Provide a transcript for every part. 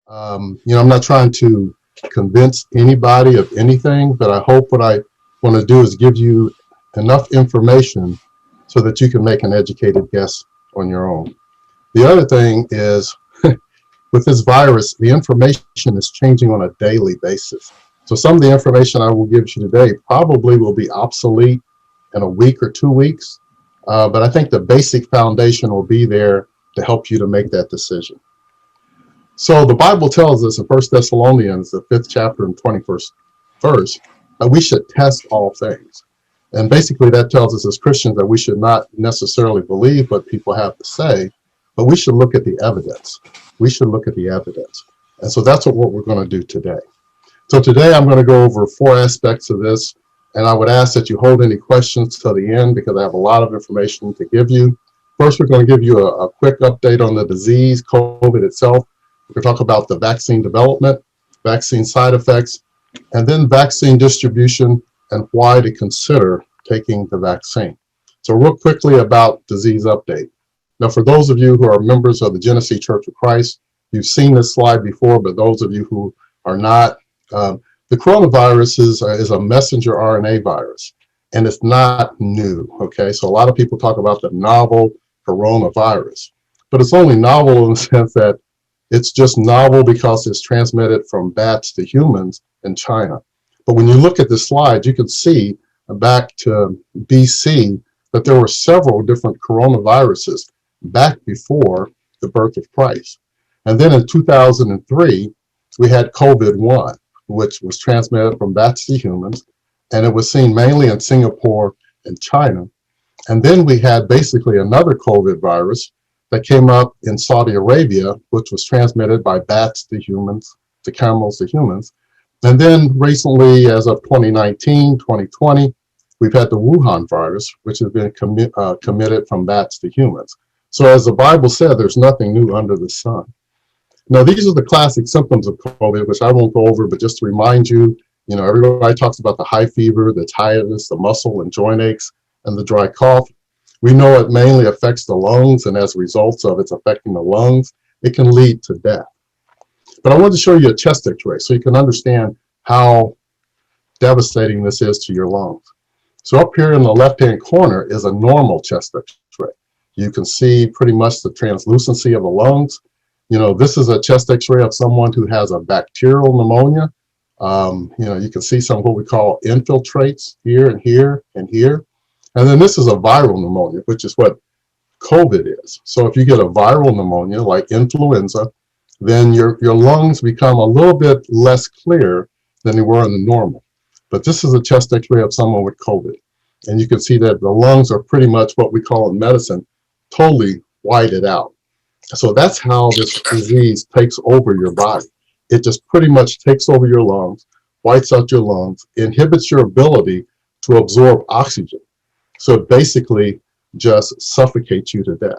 I'm not trying to convince anybody of anything, but I hope what I want to do is give you enough information so that you can make an educated guess on your own. The other thing is, with this virus, the information is changing on a daily basis. So some of the information I will give you today probably will be obsolete in a week or 2 weeks, but I think the basic foundation will be there to help you to make that decision. So the Bible tells us in 1 Thessalonians, the 5th chapter and 21st verse, that we should test all things. And basically that tells us as Christians that we should not necessarily believe what people have to say, but we should look at the evidence. We should look at the evidence. And so that's what we're going to do today. So today I'm going to go over 4 aspects of this, and I would ask that you hold any questions till the end because I have a lot of information to give you. First, we're going to give you a quick update on the disease, COVID itself. We're going to talk about the vaccine development, vaccine side effects, and then vaccine distribution and why to consider taking the vaccine. So real quickly about disease update. Now, for those of you who are members of the Genesee Church of Christ, you've seen this slide before, but those of you who are not, the coronavirus is a messenger RNA virus, and it's not new, okay? So a lot of people talk about the novel coronavirus, but it's only novel in the sense that it's just novel because it's transmitted from bats to humans in China. But when you look at the slide, you can see back to BC that there were several different coronaviruses back before the birth of Christ. And then in 2003, we had COVID-1, which was transmitted from bats to humans, and it was seen mainly in Singapore and China. And then we had basically another COVID virus that came up in Saudi Arabia, which was transmitted by bats to humans, to camels to humans. And then recently, as of 2019, 2020, we've had the Wuhan virus, which has been committed from bats to humans. So as the Bible said, there's nothing new under the sun. Now, these are the classic symptoms of COVID, which I won't go over, but just to remind you, everybody talks about the high fever, the tiredness, the muscle and joint aches, and the dry cough. We know it mainly affects the lungs, and as a result of it's affecting the lungs, it can lead to death. But I wanted to show you a chest x-ray so you can understand how devastating this is to your lungs. So up here in the left-hand corner is a normal chest x-ray. You can see pretty much the translucency of the lungs. This is a chest x-ray of someone who has a bacterial pneumonia. You can see some what we call infiltrates here and here and here. And then this is a viral pneumonia, which is what COVID is. So if you get a viral pneumonia like influenza, then your lungs become a little bit less clear than they were in the normal. But this is a chest x-ray of someone with COVID. And you can see that the lungs are pretty much what we call in medicine, totally whited out. So that's how this disease takes over your body. It just pretty much takes over your lungs, whites out your lungs, inhibits your ability to absorb oxygen. So it basically just suffocates you to death.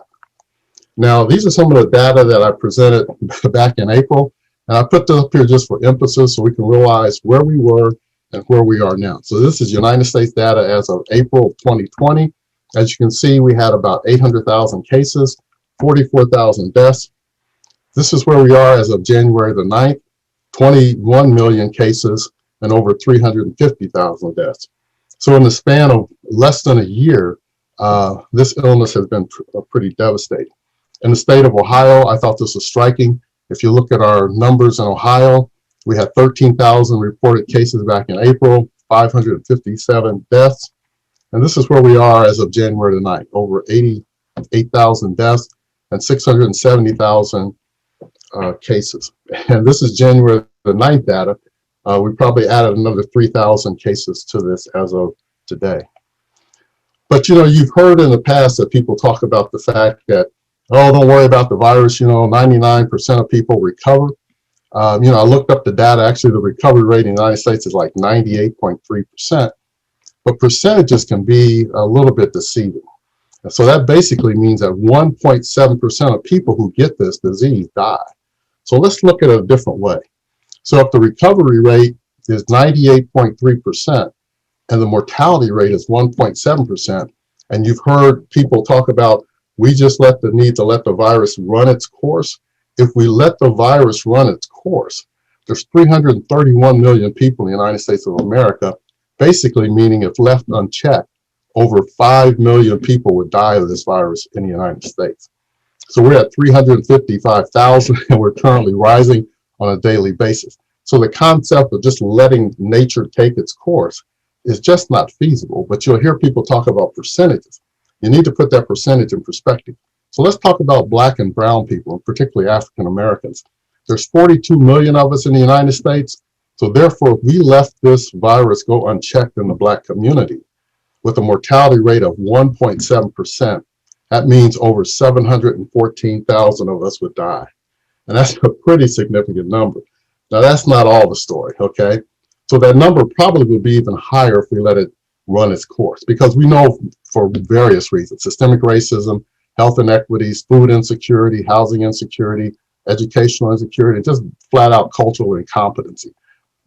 Now, these are some of the data that I presented back in April, and I put this up here just for emphasis so we can realize where we were and where we are now. So this is United States data as of April of 2020. As you can see, we had about 800,000 cases, 44,000 deaths. This is where we are as of January the 9th, 21 million cases and over 350,000 deaths. So in the span of less than a year, this illness has been pretty devastating. In the state of Ohio, I thought this was striking. If you look at our numbers in Ohio, we had 13,000 reported cases back in April, 557 deaths. And this is where we are as of January the 9th, over 88,000 deaths and 670,000 cases. And this is January the 9th data. We probably added another 3,000 cases to this as of today. But you've heard in the past that people talk about the fact that, oh, don't worry about the virus, 99% of people recover. I looked up the data. Actually, the recovery rate in the United States is like 98.3%. But percentages can be a little bit deceiving. And so that basically means that 1.7% of people who get this disease die. So let's look at it a different way. So if the recovery rate is 98.3% and the mortality rate is 1.7%, and you've heard people talk about we just need to let the virus run its course. If we let the virus run its course. There's 331 million people in the United States of America, basically meaning if left unchecked, over 5 million people would die of this virus in the United States. So we're at 355,000 and we're currently rising on a daily basis. So the concept of just letting nature take its course is just not feasible, but you'll hear people talk about percentages. You need to put that percentage in perspective. So let's talk about Black and brown people, and particularly African Americans. There's 42 million of us in the United States. So therefore, if we left this virus go unchecked in the Black community with a mortality rate of 1.7%, that means over 714,000 of us would die. And that's a pretty significant number. Now, that's not all the story, okay? So that number probably would be even higher if we let it run its course, because we know for various reasons, systemic racism, health inequities, food insecurity, housing insecurity, educational insecurity, just flat out cultural incompetency.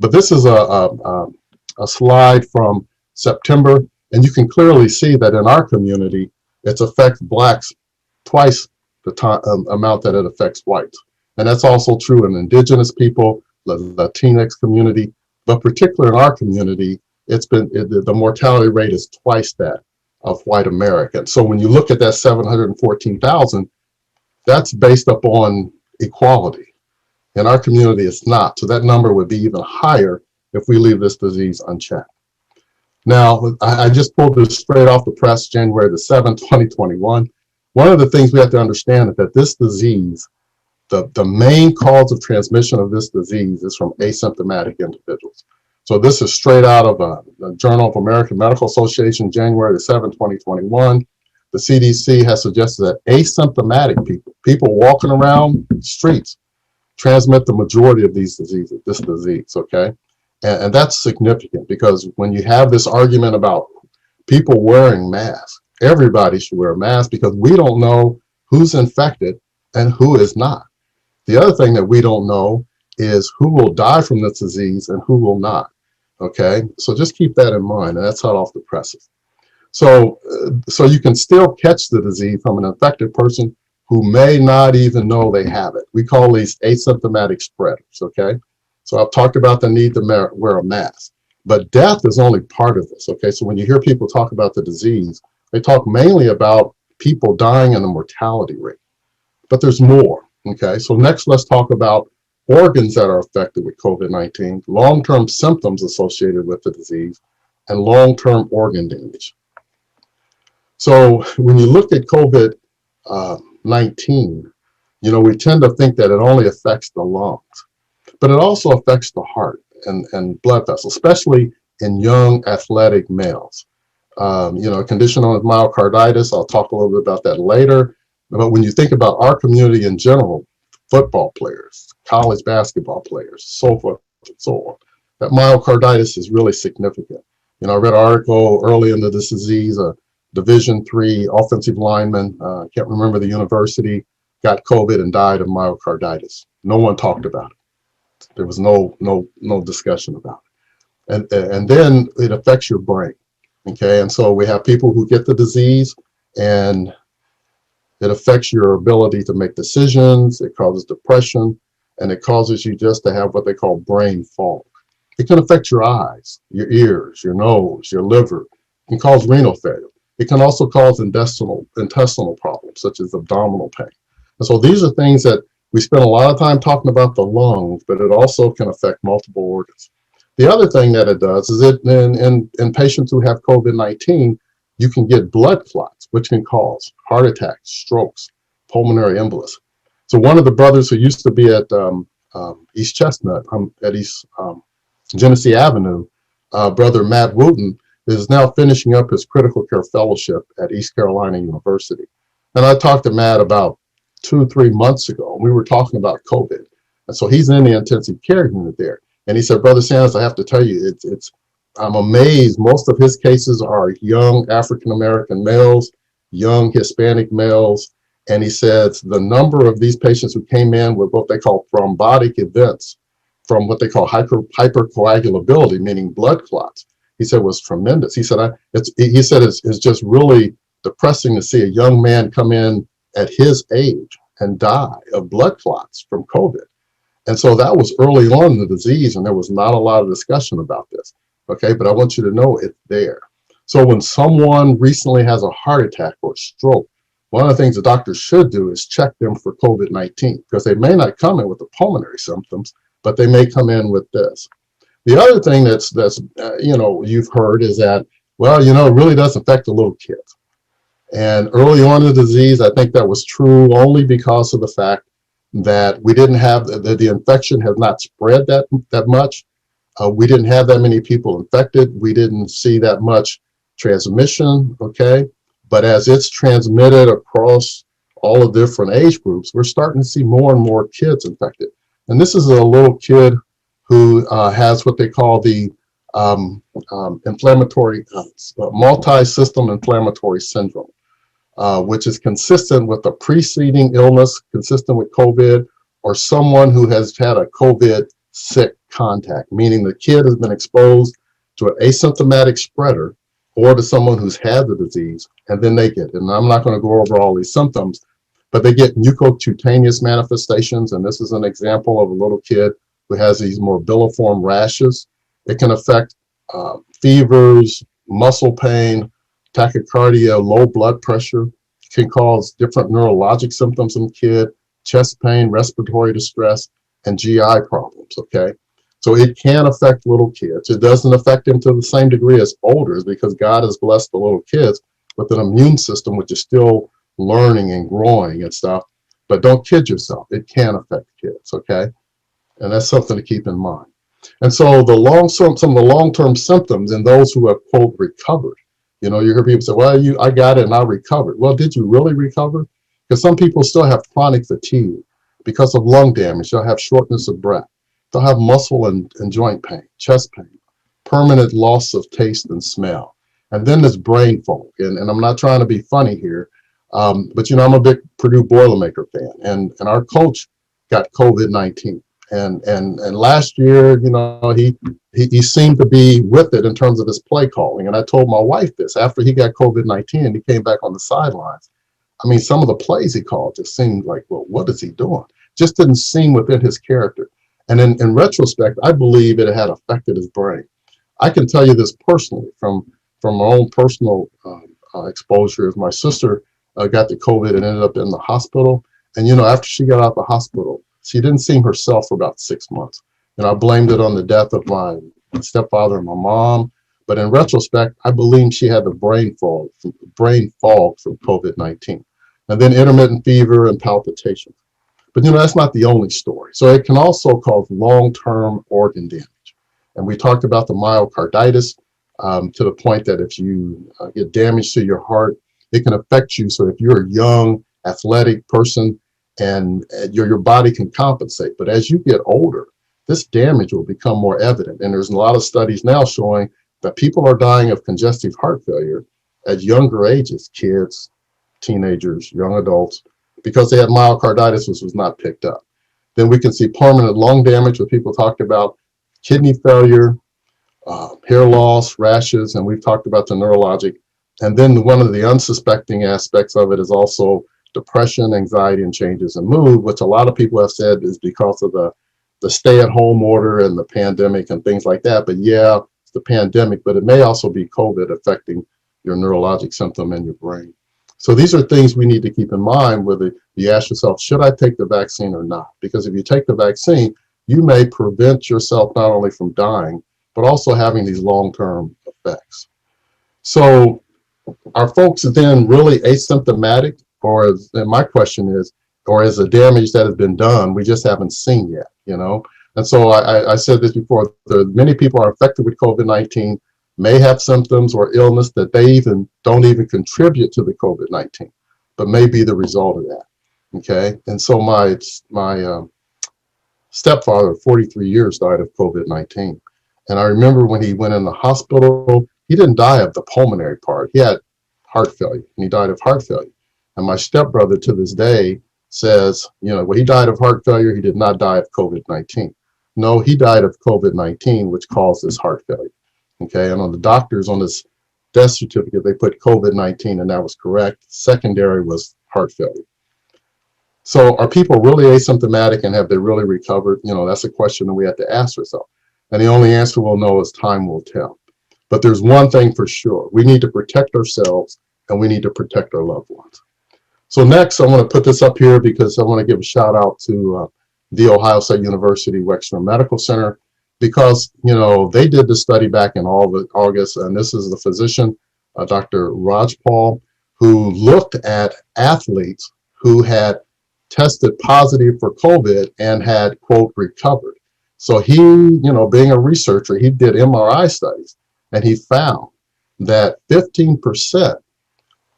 But this is a slide from September, and you can clearly see that in our community, it affects Blacks twice the amount that it affects whites. And that's also true in indigenous people, the Latinx community, but particularly in our community, the mortality rate is twice that of white Americans. So when you look at that 714,000, that's based upon equality. In our community, it's not. So that number would be even higher if we leave this disease unchecked. Now, I just pulled this straight off the press, January the 7th, 2021. One of the things we have to understand is that this disease, the main cause of transmission of this disease is from asymptomatic individuals. So this is straight out of the Journal of American Medical Association, January the 7th, 2021. The CDC has suggested that asymptomatic people walking around streets, transmit the majority of this disease, okay? And that's significant because when you have this argument about people wearing masks, everybody should wear a mask because we don't know who's infected and who is not. The other thing that we don't know is who will die from this disease and who will not, okay? So just keep that in mind, and that's hot off the presses. So you can still catch the disease from an infected person who may not even know they have it. We call these asymptomatic spreaders, okay? So I've talked about the need to wear a mask, but death is only part of this, okay? So when you hear people talk about the disease, they talk mainly about people dying and the mortality rate, but there's more, okay? So next, let's talk about organs that are affected with COVID-19, long-term symptoms associated with the disease, and long-term organ damage. So when you look at COVID-19, you know, we tend to think that it only affects the lungs, but it also affects the heart and blood vessels, especially in young athletic males. You know, a condition known as myocarditis, I'll talk a little bit about that later. But when you think about our community in general, football players, college basketball players, so forth and so on, that myocarditis is really significant. You know, I read an article early into this disease, Division III offensive lineman, I can't remember the university, got COVID and died of myocarditis. No one talked about it. There was no discussion about it. And then it affects your brain, okay? And so we have people who get the disease and it affects your ability to make decisions, it causes depression, and it causes you just to have what they call brain fog. It can affect your eyes, your ears, your nose, your liver. It can cause renal failure. It can also cause intestinal problems, such as abdominal pain. And so these are things that we spend a lot of time talking about the lungs, but it also can affect multiple organs. The other thing that it does is in patients who have COVID-19, you can get blood clots, which can cause heart attacks, strokes, pulmonary embolus. So one of the brothers who used to be at East Chestnut, at East Genesee Avenue, Brother Matt Wooten, is now finishing up his critical care fellowship at East Carolina University. And I talked to Matt about 2-3 months ago, and we were talking about COVID. And so he's in the intensive care unit there. And he said, Brother Sanders, I have to tell you, I'm amazed. Most of his cases are young African-American males, young Hispanic males. And he says the number of these patients who came in with what they call thrombotic events from what they call hypercoagulability, meaning blood clots, he said was tremendous. He said, it's just really depressing to see a young man come in at his age and die of blood clots from COVID. And so that was early on in the disease, and there was not a lot of discussion about this. Okay, but I want you to know it's there. So when someone recently has a heart attack or stroke, one of the things the doctor should do is check them for COVID-19, because they may not come in with the pulmonary symptoms, but they may come in with this. The other thing that's you've heard is that, well, it really does affect the little kids. And early on in the disease, I think that was true only because of the fact that we didn't have the infection has not spread that much. We didn't have that many people infected. We didn't see that much transmission, okay? But as it's transmitted across all the different age groups, we're starting to see more and more kids infected. And this is a little kid who has what they call the inflammatory, multi-system inflammatory syndrome, which is consistent with a preceding illness, consistent with COVID, or someone who has had a COVID sick contact, meaning the kid has been exposed to an asymptomatic spreader or to someone who's had the disease, and then they get it. And I'm not going to go over all these symptoms, but they get mucocutaneous manifestations, and this is an example of a little kid who has these morbilliform rashes. It can affect fevers, muscle pain, tachycardia, low blood pressure. It can cause different neurologic symptoms in the kid, chest pain, respiratory distress, and GI problems, okay? So it can affect little kids. It doesn't affect them to the same degree as olders, because God has blessed the little kids with an immune system which is still learning and growing and stuff. But don't kid yourself. It can affect kids, okay? And that's something to keep in mind. And so some of the long-term symptoms in those who have, quote, recovered. You hear people say, well, I got it and I recovered. Well, did you really recover? Because some people still have chronic fatigue because of lung damage. They'll have shortness of breath. They'll have muscle and joint pain, chest pain, permanent loss of taste and smell. And then there's brain fog. And I'm not trying to be funny here, but I'm a big Purdue Boilermaker fan. And our coach got COVID-19. And last year, he seemed to be with it in terms of his play calling. And I told my wife this after he got COVID-19 and he came back on the sidelines. I mean, some of the plays he called just seemed like, well, what is he doing? Just didn't seem within his character. And in retrospect, I believe it had affected his brain. I can tell you this personally from my own personal exposures. My sister got the COVID and ended up in the hospital. And, after she got out of the hospital, she didn't see herself for about 6 months. And I blamed it on the death of my stepfather and my mom. But in retrospect, I believe she had the brain fog from COVID-19. And then intermittent fever and palpitations. But that's not the only story. So it can also cause long-term organ damage. And we talked about the myocarditis to the point that if you get damage to your heart, it can affect you. So if you're a young, athletic person, and your body can compensate. But as you get older, this damage will become more evident. And there's a lot of studies now showing that people are dying of congestive heart failure at younger ages, kids, teenagers, young adults, because they had myocarditis, which was not picked up. Then we can see permanent lung damage, where people talked about kidney failure, hair loss, rashes, and we've talked about the neurologic. And then one of the unsuspecting aspects of it is also depression, anxiety, and changes in mood, which a lot of people have said is because of the stay-at-home order and the pandemic and things like that. But yeah, it's the pandemic, but it may also be COVID affecting your neurologic symptom in your brain. So these are things we need to keep in mind, whether you ask yourself, should I take the vaccine or not? Because if you take the vaccine, you may prevent yourself not only from dying, but also having these long-term effects. So are folks then really asymptomatic? Or my question is, or is the damage that has been done, we just haven't seen yet, And so I said this before, many people are infected with COVID-19, may have symptoms or illness that they don't even contribute to the COVID-19, but may be the result of that, okay? And so my stepfather, 43 years, died of COVID-19. And I remember when he went in the hospital, he didn't die of the pulmonary part. He had heart failure, and he died of heart failure. And my stepbrother to this day says, when he died of heart failure, he did not die of COVID-19. No, he died of COVID-19, which caused his heart failure. Okay, and on the doctors, on his death certificate, they put COVID-19, and that was correct. Secondary was heart failure. So are people really asymptomatic and have they really recovered? That's a question that we have to ask ourselves. And the only answer we'll know is time will tell. But there's one thing for sure. We need to protect ourselves and we need to protect our loved ones. So next, I want to put this up here because I want to give a shout out to the Ohio State University Wexner Medical Center because, they did the study back in August, and this is the physician, Dr. Rajpal, who looked at athletes who had tested positive for COVID and had, quote, recovered. So he, being a researcher, he did MRI studies and he found that 15%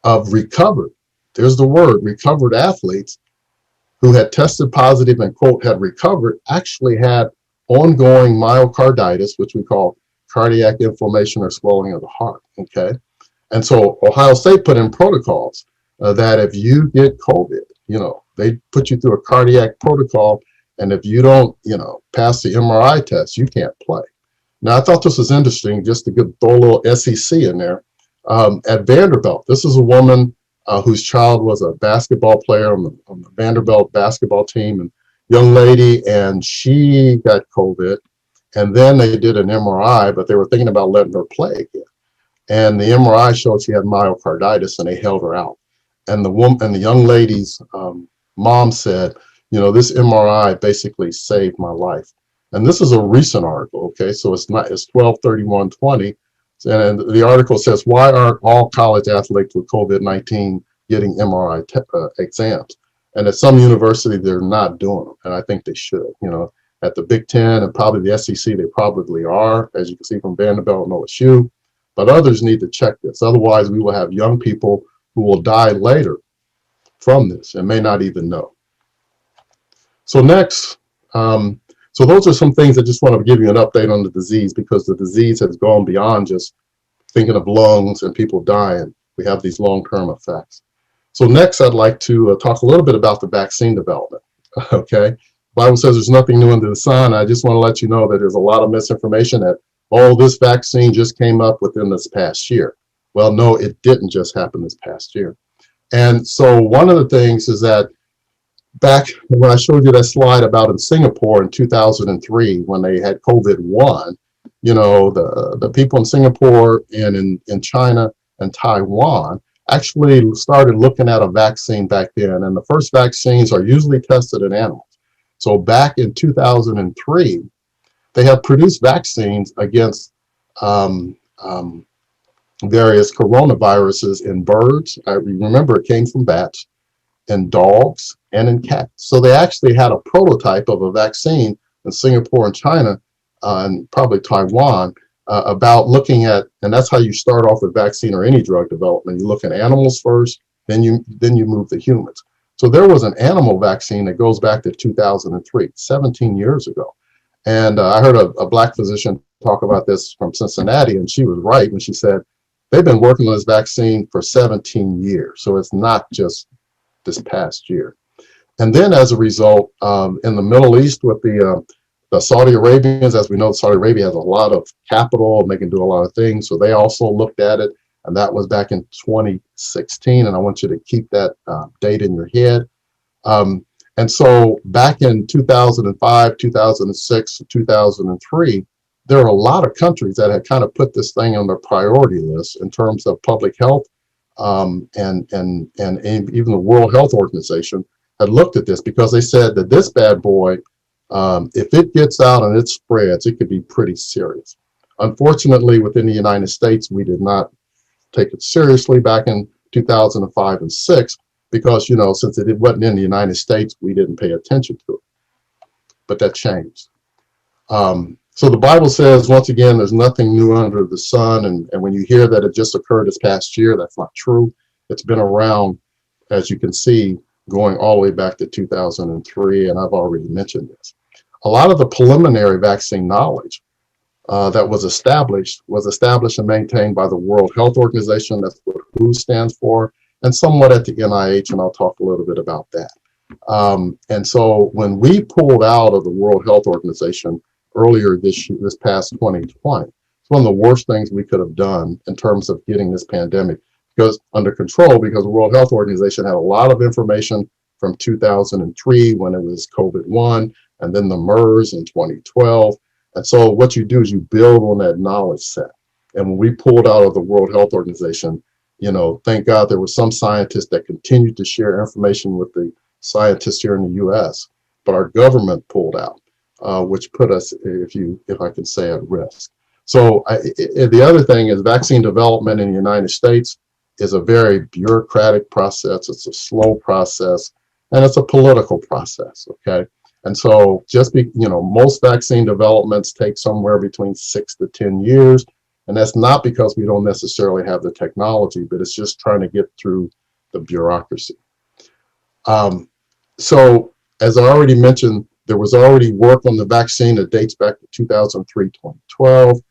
of recovered, there's the word, recovered athletes who had tested positive and, quote, had recovered actually had ongoing myocarditis, which we call cardiac inflammation or swelling of the heart, okay? And so Ohio State put in protocols that if you get COVID, they put you through a cardiac protocol, and if you don't, pass the MRI test, you can't play. Now, I thought this was interesting, just to throw a little SEC in there. At Vanderbilt, this is a woman whose child was a basketball player on the Vanderbilt basketball team, and young lady, and she got COVID, and then they did an MRI, but they were thinking about letting her play again. And the MRI showed she had myocarditis, and they held her out. And the young lady's mom said, this MRI basically saved my life. And this is a recent article, okay? So it's 12/31/20. And the article says, why aren't all college athletes with COVID-19 getting MRI exams? And at some university, they're not doing them. And I think they should. At the Big Ten and probably the SEC, they probably are, as you can see from Vanderbilt and OSU. But others need to check this. Otherwise, we will have young people who will die later from this and may not even know. So next, so those are some things I just want to give you an update on the disease, because the disease has gone beyond just thinking of lungs and people dying. We have these long-term effects. So next, I'd like to talk a little bit about the vaccine development, okay? The Bible says there's nothing new under the sun. I just want to let you know that there's a lot of misinformation that, this vaccine just came up within this past year. Well, no, it didn't just happen this past year. And so one of the things is that back when I showed you that slide about in Singapore in 2003, when they had COVID-1, the people in Singapore and in China and Taiwan actually started looking at a vaccine back then. And the first vaccines are usually tested in animals. So back in 2003, they have produced vaccines against various coronaviruses in birds. I remember it came from bats, in dogs, and in cats. So they actually had a prototype of a vaccine in Singapore and China and probably Taiwan about looking at, and that's how you start off with vaccine or any drug development. You look at animals first, then you move to humans. So there was an animal vaccine that goes back to 2003, 17 years ago. And I heard a black physician talk about this from Cincinnati, and she was right when she said they've been working on this vaccine for 17 years. So it's not just this past year. And then as a result, in the Middle East with the Saudi Arabians, as we know, Saudi Arabia has a lot of capital and they can do a lot of things. So they also looked at it, and that was back in 2016. And I want you to keep that date in your head. And so back in 2005, 2006, 2003, there are a lot of countries that had kind of put this thing on their priority list in terms of public health. And even the World Health Organization had looked at this because they said that this bad boy, if it gets out and it spreads, it could be pretty serious. Unfortunately, within the United States, we did not take it seriously back in 2005 and 6 because, since it wasn't in the United States, we didn't pay attention to it. But that changed. So the Bible says, once again, there's nothing new under the sun. And when you hear that it just occurred this past year, that's not true. It's been around, as you can see, going all the way back to 2003. And I've already mentioned this. A lot of the preliminary vaccine knowledge that was established and maintained by the World Health Organization. That's what WHO stands for, and somewhat at the NIH. And I'll talk a little bit about that. And so when we pulled out of the World Health Organization earlier this past 2020, it's one of the worst things we could have done in terms of getting this pandemic under control, because the World Health Organization had a lot of information from 2003 when it was COVID-1, and then the MERS in 2012. And so what you do is you build on that knowledge set. And when we pulled out of the World Health Organization, you know, thank God there were some scientists that continued to share information with the scientists here in the US, but our government pulled out, which put us, if I can say, at risk. So the other thing is vaccine development in the United States is a very bureaucratic process. It's a slow process, and it's a political process, okay? And so most vaccine developments take somewhere between 6 to 10 years. And that's not because we don't necessarily have the technology, but it's just trying to get through the bureaucracy. So as I already mentioned, there was already work on the vaccine that dates back to 2003, 2012.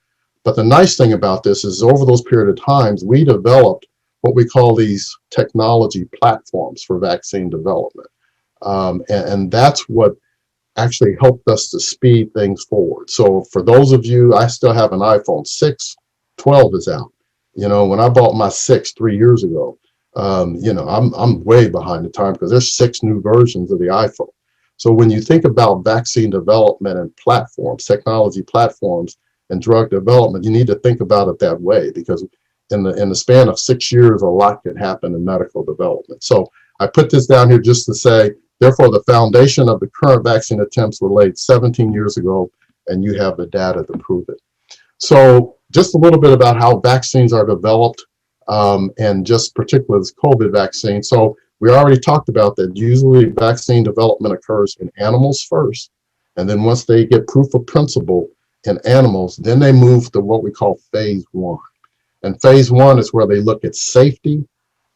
But the nice thing about this is over those period of times, we developed what we call these technology platforms for vaccine development. And that's what actually helped us to speed things forward. So for those of you, I still have an iPhone 6, 12 is out. You know, when I bought my 6 3 years ago, I'm way behind the time because there's 6 new versions of the iPhone. So when you think about vaccine development and platforms, technology platforms and drug development, you need to think about it that way, because in the span of 6 years, a lot can happen in medical development. So I put this down here just to say, therefore, the foundation of the current vaccine attempts were laid 17 years ago, and you have the data to prove it. So just a little bit about how vaccines are developed, and just particularly this COVID vaccine. So we already talked about that usually vaccine development occurs in animals first, and then once they get proof of principle in animals, then they move to what we call phase 1. And phase 1 is where they look at safety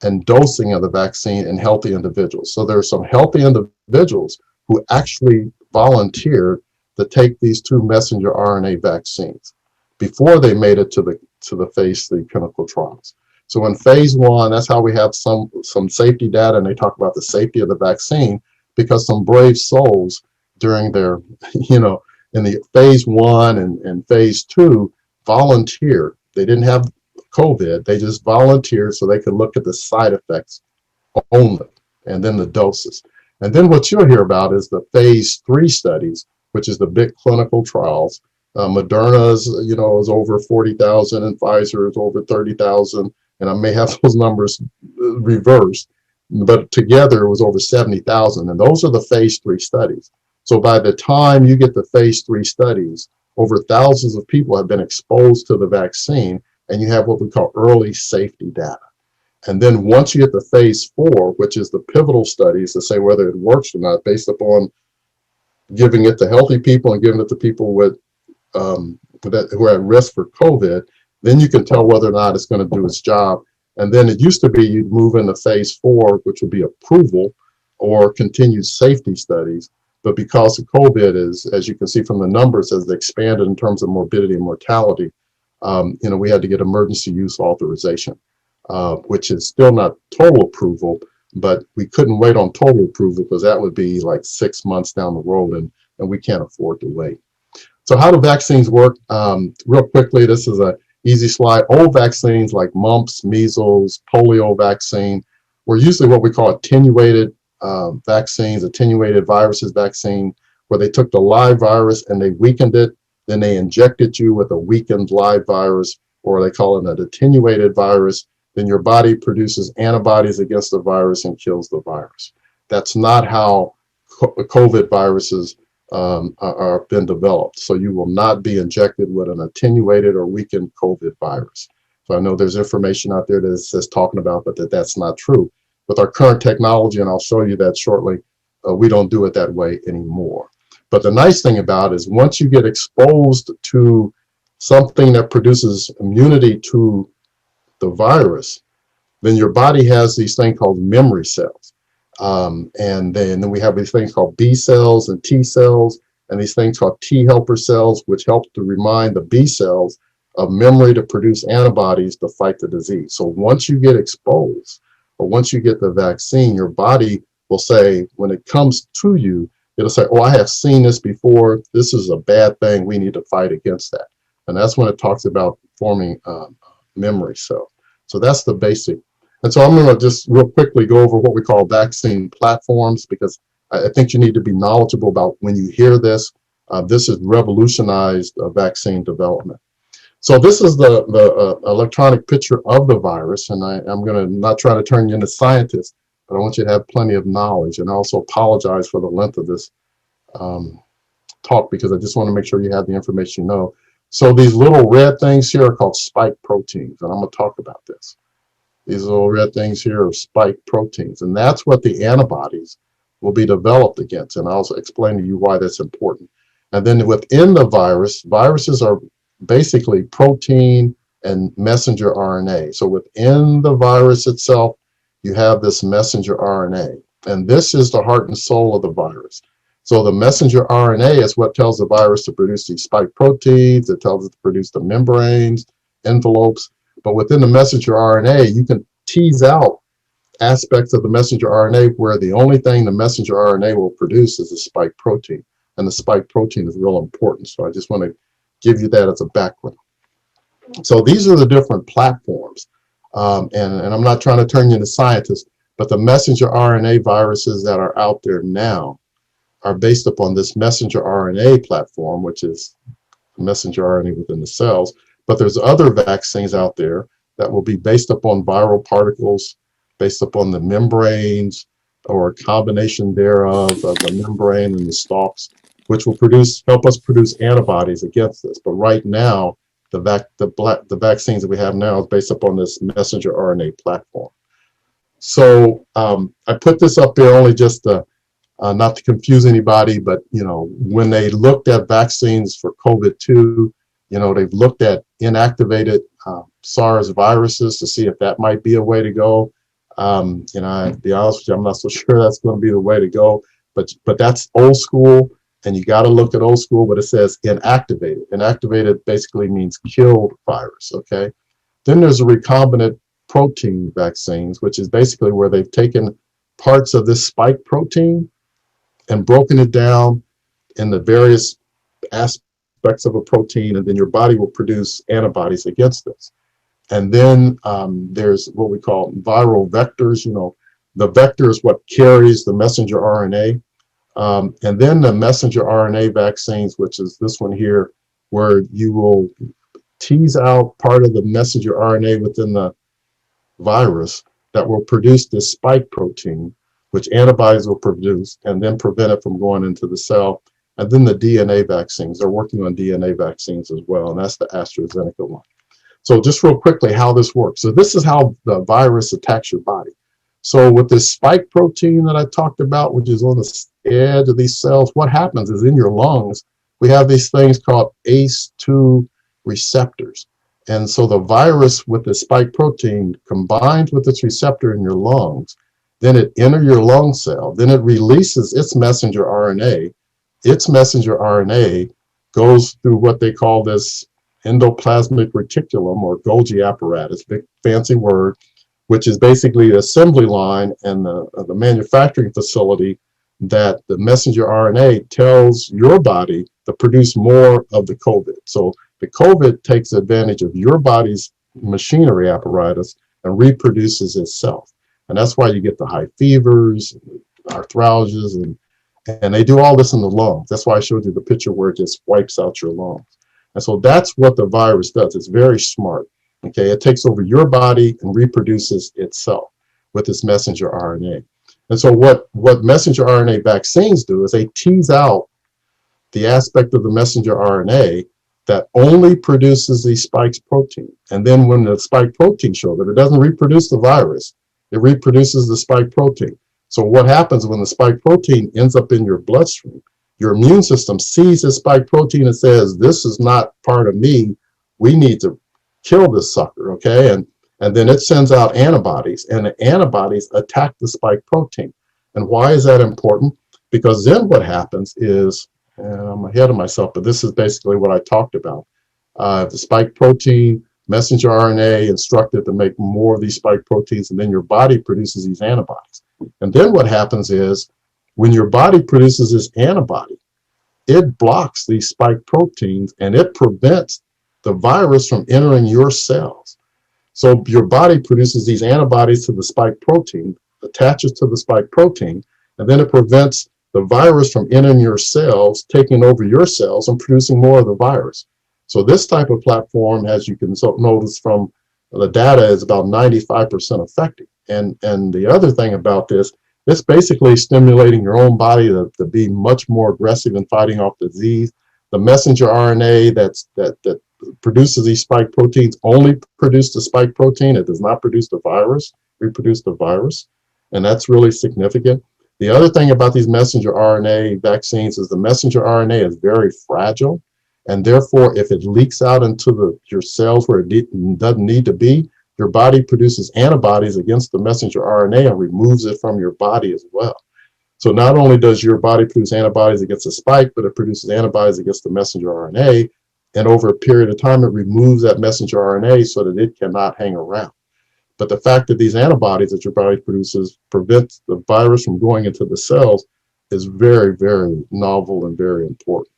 and dosing of the vaccine in healthy individuals. So there are some healthy individuals who actually volunteered to take these 2 messenger RNA vaccines before they made it to the phase 3 clinical trials. So in phase 1, that's how we have some safety data, and they talk about the safety of the vaccine because some brave souls during their, in the phase 1 and phase 2 volunteered. They didn't have COVID, they just volunteered so they could look at the side effects only, and then the doses. And then what you'll hear about is the phase 3 studies, which is the big clinical trials. Moderna's, is over 40,000, and Pfizer is over 30,000, and I may have those numbers reversed, but together it was over 70,000, and those are the phase 3 studies. So by the time you get the phase 3 studies, over thousands of people have been exposed to the vaccine, and you have what we call early safety data. And then once you get to phase 4, which is the pivotal studies to say whether it works or not, based upon giving it to healthy people and giving it to people with who are at risk for COVID, then you can tell whether or not it's going to do its job. And then it used to be you'd move into phase 4, which would be approval or continued safety studies. But because of COVID, as you can see from the numbers, as they expanded in terms of morbidity and mortality, we had to get emergency use authorization, which is still not total approval, but we couldn't wait on total approval because that would be like 6 months down the road, and we can't afford to wait. So how do vaccines work? Real quickly, this is an easy slide. Old vaccines like mumps, measles, polio vaccine were usually what we call attenuated vaccines, attenuated viruses vaccine, where they took the live virus and they weakened it. Then they injected you with a weakened live virus, or they call it an attenuated virus. Then your body produces antibodies against the virus and kills the virus. That's not how COVID viruses are been developed. So you will not be injected with an attenuated or weakened COVID virus. So I know there's information out there that says talking about, but that's not true. With our current technology, and I'll show you that shortly, we don't do it that way anymore. But the nice thing about it is once you get exposed to something that produces immunity to the virus, then your body has these things called memory cells. And then we have these things called B cells and T cells, and these things called T helper cells, which help to remind the B cells of memory to produce antibodies to fight the disease. So once you get exposed, or once you get the vaccine, your body will say, when it comes to you, it'll say, oh, I have seen this before. This is a bad thing. We need to fight against that. And that's when it talks about forming memory cells. So that's the basic And so I'm going to just real quickly go over what we call vaccine platforms, because I think you need to be knowledgeable about when you hear this. This has revolutionized vaccine development. So this is the electronic picture of the virus, and I'm going to not try to turn you into scientists, but I want you to have plenty of knowledge. And I also apologize for the length of this talk, because I just want to make sure you have the information you know. So these little red things here are called spike proteins, and I'm going to talk about this. These little red things here are spike proteins, and that's what the antibodies will be developed against. And I'll also explain to you why that's important. And then within the virus, viruses are basically protein and messenger RNA. So within the virus itself, you have this messenger RNA, and this is the heart and soul of the virus. So the messenger RNA is what tells the virus to produce these spike proteins. It tells it to produce the membranes, envelopes. But within the messenger RNA, you can tease out aspects of the messenger RNA where the only thing the messenger RNA will produce is a spike protein. And the spike protein is real important. So I just want to give you that as a background. So these are the different platforms. And I'm not trying to turn you into scientists, but the messenger RNA viruses that are out there now are based upon this messenger RNA platform, which is messenger RNA within the cells. But there's other vaccines out there that will be based upon viral particles, based upon the membranes, or a combination thereof of the membrane and the stalks, which will help us produce antibodies against this. But right now, the vaccines that we have now is based upon this messenger RNA platform. So I put this up there only just to not to confuse anybody, but when they looked at vaccines for COVID-2, they've looked at inactivated SARS viruses to see if that might be a way to go. To be honest with you, I'm not so sure that's going to be the way to go, but that's old school, and you got to look at old school, but it says inactivated. Inactivated basically means killed virus, okay? Then there's a recombinant protein vaccines, which is basically where they've taken parts of this spike protein and broken it down in the various aspects of a protein, and then your body will produce antibodies against this. And then there's what we call viral vectors. The vector is what carries the messenger RNA. And then the messenger RNA vaccines, which is this one here, where you will tease out part of the messenger RNA within the virus that will produce this spike protein, which antibodies will produce, and then prevent it from going into the cell. And then the DNA vaccines, they're working on DNA vaccines as well, and that's the AstraZeneca one. So just real quickly how this works. So this is how the virus attacks your body. So with this spike protein that I talked about, which is on the edge of these cells, what happens is in your lungs, we have these things called ACE2 receptors. And so the virus with the spike protein combines with its receptor in your lungs, then it enters your lung cell, then it releases its messenger RNA. Its messenger RNA goes through what they call this endoplasmic reticulum, or Golgi apparatus, big fancy word, which is basically the assembly line and the manufacturing facility that the messenger RNA tells your body to produce more of the COVID. So the COVID takes advantage of your body's machinery apparatus and reproduces itself. And that's why you get the high fevers, arthralgias, and they do all this in the lungs. That's why I showed you the picture where it just wipes out your lungs. And so that's what the virus does. It's very smart. Okay, it takes over your body and reproduces itself with its messenger RNA. And so what messenger RNA vaccines do is they tease out the aspect of the messenger RNA that only produces the spike protein. And then when the spike protein shows that it doesn't reproduce the virus, it reproduces the spike protein. So what happens when the spike protein ends up in your bloodstream? Your immune system sees the spike protein and says, this is not part of me. We need to kill this sucker, okay? And then it sends out antibodies, and the antibodies attack the spike protein. And why is that important? Because then what happens is, and I'm ahead of myself, but this is basically what I talked about. The spike protein, messenger RNA instructed to make more of these spike proteins, and then your body produces these antibodies. And then what happens is, when your body produces this antibody, it blocks these spike proteins and it prevents the virus from entering your cells. So your body produces these antibodies to the spike protein, attaches to the spike protein, and then it prevents the virus from entering your cells, taking over your cells and producing more of the virus. So this type of platform, as you can notice from the data, is about 95% effective. And the other thing about this, it's basically stimulating your own body to be much more aggressive in fighting off disease. The messenger RNA that produces these spike proteins only produce the spike protein. It does not produce the virus, reproduce the virus. And that's really significant. The other thing about these messenger RNA vaccines is the messenger RNA is very fragile. And therefore, if it leaks out into your cells where it doesn't need to be, your body produces antibodies against the messenger RNA and removes it from your body as well. So not only does your body produce antibodies against the spike, but it produces antibodies against the messenger RNA. And over a period of time, it removes that messenger RNA so that it cannot hang around. But the fact that these antibodies that your body produces prevents the virus from going into the cells is very, very novel and very important.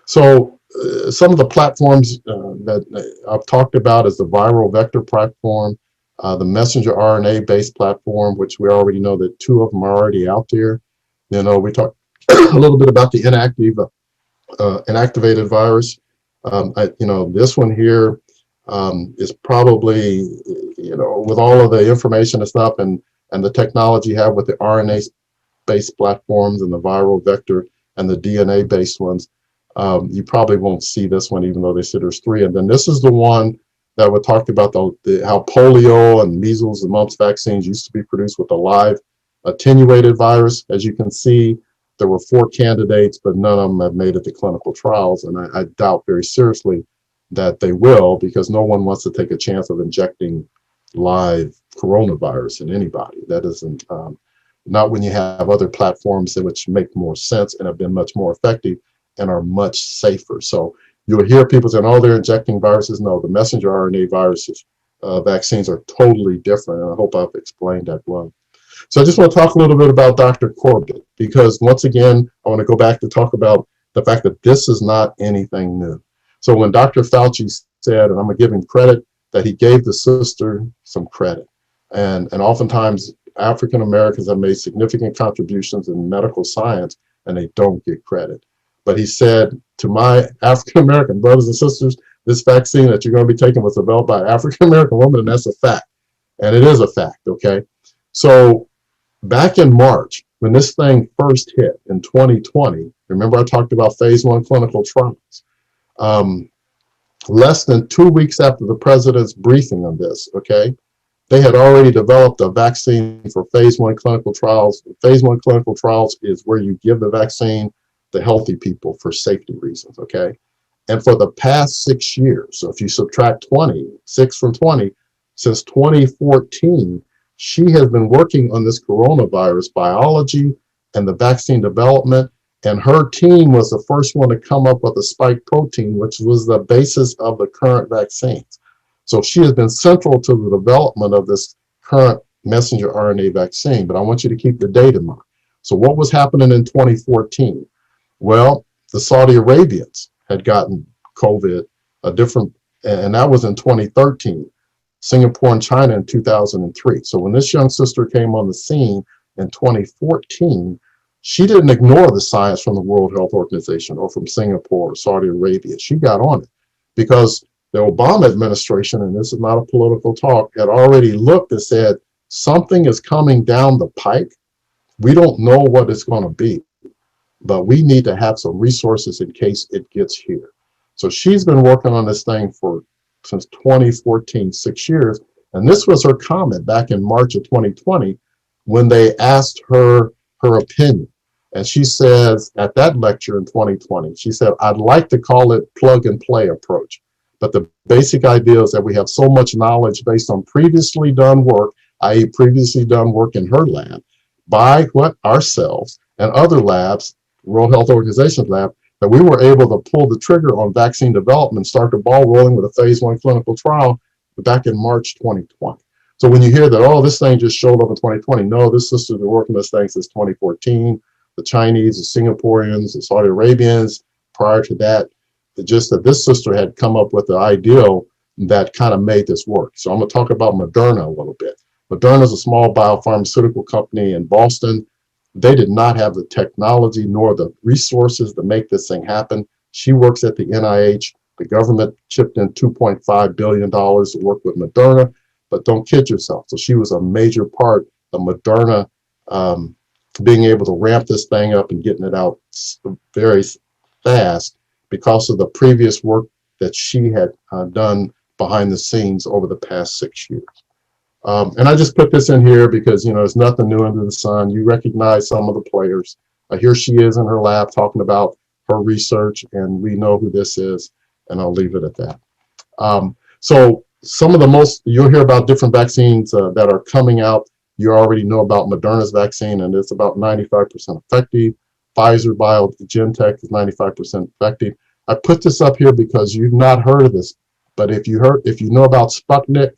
Some of the platforms that I've talked about is the viral vector platform, the messenger RNA-based platform, which we already know that 2 of them are already out there. We talked a little bit about the inactivated virus. This one here is probably, with all of the information and stuff and the technology you have with the RNA-based platforms and the viral vector and the DNA-based ones, you probably won't see this one, even though they said there's 3. And then this is the one that we talked about, how polio and measles and mumps vaccines used to be produced with a live attenuated virus. As you can see, there were 4 candidates, but none of them have made it to clinical trials. And I doubt very seriously that they will, because no one wants to take a chance of injecting live coronavirus in anybody. That isn't, not when you have other platforms which make more sense and have been much more effective and are much safer. So you'll hear people saying, oh, they're injecting viruses. No, the messenger RNA viruses vaccines are totally different. And I hope I've explained that well. So I just want to talk a little bit about Dr. Corbett, because once again, I want to go back to talk about the fact that this is not anything new. So when Dr. Fauci said, and I'm going to give him credit, that he gave the sister some credit. And oftentimes African Americans have made significant contributions in medical science and they don't get credit. But he said, to my African American brothers and sisters, this vaccine that you're going to be taking was developed by an African American woman, and that's a fact. And it is a fact, okay? So back in March, when this thing first hit in 2020, remember I talked about phase 1 clinical trials. Less than 2 weeks after the president's briefing on this, okay, they had already developed a vaccine for phase 1 clinical trials. Phase 1 clinical trials is where you give the vaccine to healthy people for safety reasons, okay? And for the past 6 years, so if you subtract 6 from 20, since 2014, she has been working on this coronavirus biology and the vaccine development. And her team was the first one to come up with a spike protein, which was the basis of the current vaccines. So she has been central to the development of this current messenger RNA vaccine. But I want you to keep the date in mind. So what was happening in 2014? Well, the Saudi Arabians had gotten COVID, and that was in 2013. Singapore and China in 2003. So when this young sister came on the scene in 2014, she didn't ignore the science from the World Health Organization or from Singapore or Saudi Arabia. She got on it because the Obama administration, and this is not a political talk, had already looked and said, something is coming down the pike. We don't know what it's going to be, but we need to have some resources in case it gets here. So she's been working on this thing since 2014, 6 years. And this was her comment back in March of 2020 when they asked her opinion. And she says at that lecture in 2020, she said, I'd like to call it plug and play approach. But the basic idea is that we have so much knowledge based on previously done work, i.e. previously done work in her lab, by ourselves and other labs, World Health Organization's lab, that we were able to pull the trigger on vaccine development, start the ball rolling with a phase 1 clinical trial back in March 2020. So when you hear that, oh, this thing just showed up in 2020, no, this sister's been working this thing since 2014. The Chinese, the Singaporeans, the Saudi Arabians, prior to that, just that this sister had come up with the ideal that kind of made this work. So I'm going to talk about Moderna a little bit. Moderna is a small biopharmaceutical company in Boston. They did not have the technology nor the resources to make this thing happen. She works at the NIH. The government chipped in $2.5 billion to work with Moderna, but don't kid yourself. So she was a major part of Moderna being able to ramp this thing up and getting it out very fast because of the previous work that she had done behind the scenes over the past 6 years. And I just put this in here because, there's nothing new under the sun. You recognize some of the players. Here she is in her lab talking about her research, and we know who this is, and I'll leave it at that. So some of the you'll hear about different vaccines that are coming out. You already know about Moderna's vaccine, and it's about 95% effective. Pfizer BioNTech is 95% effective. I put this up here because you've not heard of this, but if you know about Sputnik,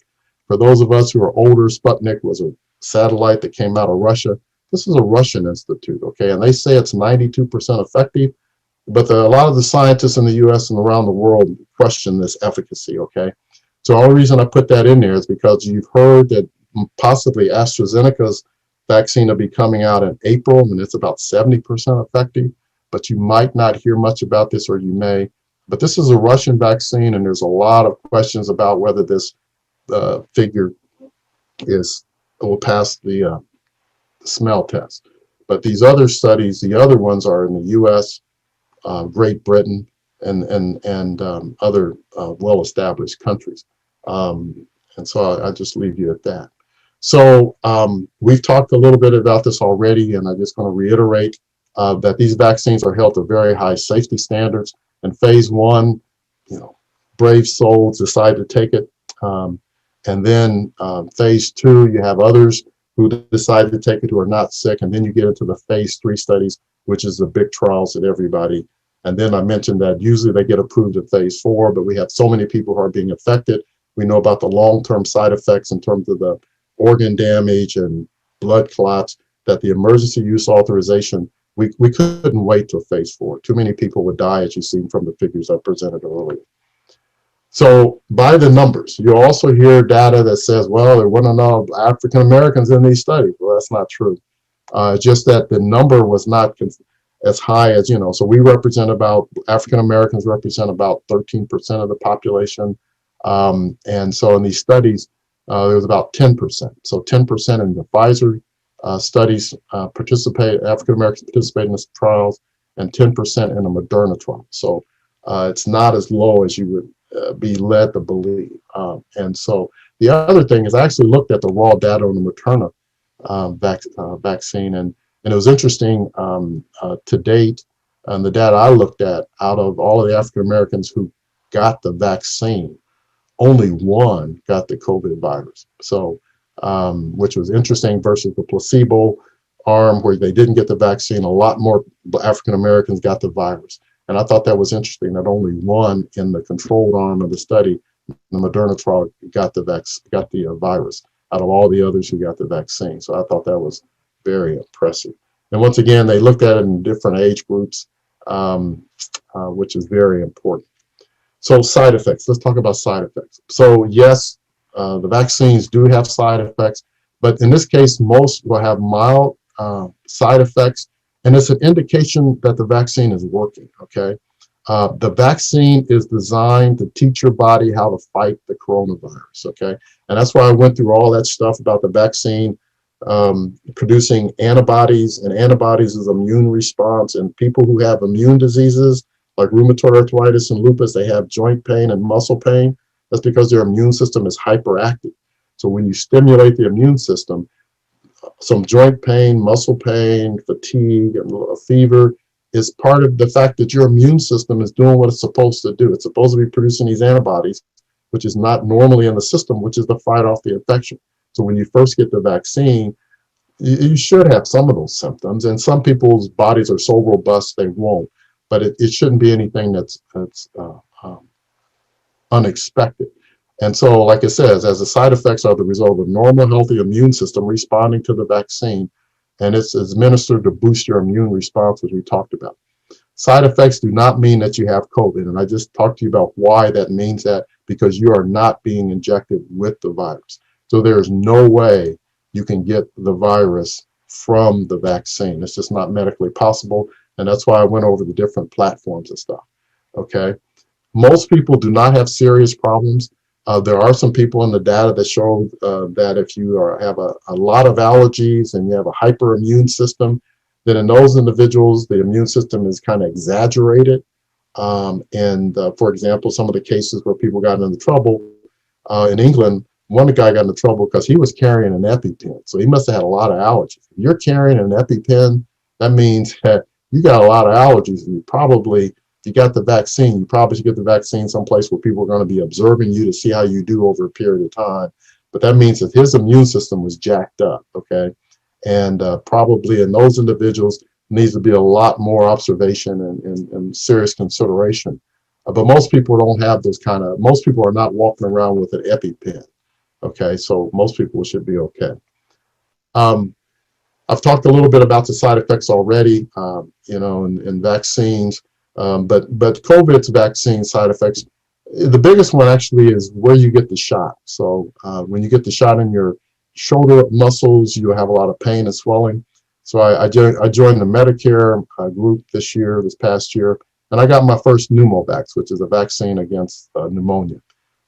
for those of us who are older, Sputnik was a satellite that came out of Russia. This is a Russian institute, okay, and they say it's 92% effective, but a lot of the scientists in the U.S. and around the world question this efficacy, okay? So the only reason I put that in there is because you've heard that possibly AstraZeneca's vaccine will be coming out in April, and it's about 70% effective, but you might not hear much about this, or you may. But this is a Russian vaccine, and there's a lot of questions about whether this figure will pass the smell test. But these other studies, the other ones are in the U.S., Great Britain, and other well-established countries. And so I just leave you at that. So we've talked a little bit about this already, and I'm just going to reiterate that these vaccines are held to very high safety standards. In phase 1, brave souls decide to take it. And then phase 2, you have others who decide to take it who are not sick. And then you get into the phase 3 studies, which is the big trials that everybody. And then I mentioned that usually they get approved in phase 4, but we have so many people who are being affected. We know about the long-term side effects in terms of the organ damage and blood clots, that the emergency use authorization, we couldn't wait till phase 4. Too many people would die, as you've seen from the figures I presented earlier. So by the numbers, you also hear data that says, well, there weren't enough African Americans in these studies. Well, that's not true. Just that the number was not as high as, so we represent about, African Americans represent about 13% of the population. And so in these studies, there was about 10%. So 10% in the Pfizer studies African Americans participate in the trials, and 10% in the Moderna trial. So it's not as low as you would be led to believe. And so the other thing is I actually looked at the raw data on the Moderna vaccine, and it was interesting to date, and the data I looked at, out of all of the African Americans who got the vaccine, only one got the COVID virus. So, which was interesting versus the placebo arm where they didn't get the vaccine. A lot more African Americans got the virus. And I thought that was interesting that only one in the controlled arm of the study, the Moderna trial, got the virus out of all the others who got the vaccine. So I thought that was very impressive. And once again, they looked at it in different age groups, which is very important. So side effects, let's talk about side effects. So yes, the vaccines do have side effects, but in this case, most will have mild side effects, and it's an indication that the vaccine is working, okay? The vaccine is designed to teach your body how to fight the coronavirus, okay? And that's why I went through all that stuff about the vaccine producing antibodies, and antibodies is immune response. And people who have immune diseases like rheumatoid arthritis and lupus, they have joint pain and muscle pain. That's because their immune system is hyperactive. So when you stimulate the immune system, some joint pain, muscle pain, fatigue, and a fever is part of the fact that your immune system is doing what it's supposed to do. It's supposed to be producing these antibodies, which is not normally in the system, which is to fight off the infection. So when you first get the vaccine, you should have some of those symptoms, and some people's bodies are so robust they won't. But it shouldn't be anything that's unexpected. And so, like it says, as the side effects are the result of a normal, healthy immune system responding to the vaccine, and it's administered to boost your immune response, as we talked about. Side effects do not mean that you have COVID, and I just talked to you about why that means that, because you are not being injected with the virus. So there is no way you can get the virus from the vaccine. It's just not medically possible. And that's why I went over the different platforms and stuff. Okay. Most people do not have serious problems. There are some people in the data that show that if you have a lot of allergies and you have a hyperimmune system, then in those individuals, the immune system is kind of exaggerated. For example, some of the cases where people got into trouble in England, one guy got into trouble because he was carrying an EpiPen. So he must have had a lot of allergies. If you're carrying an EpiPen, that means that you got a lot of allergies, and if you got the vaccine, you probably should get the vaccine someplace where people are going to be observing you to see how you do over a period of time. But that means that his immune system was jacked up, okay? And probably in those individuals needs to be a lot more observation and serious consideration. But most people don't have most people are not walking around with an EpiPen, okay? So most people should be okay. I've talked a little bit about the side effects already, in vaccines, but COVID's vaccine side effects, the biggest one actually is where you get the shot. So when you get the shot in your shoulder muscles, you have a lot of pain and swelling. So I joined the Medicare group this past year, and I got my first pneumovax, which is a vaccine against pneumonia.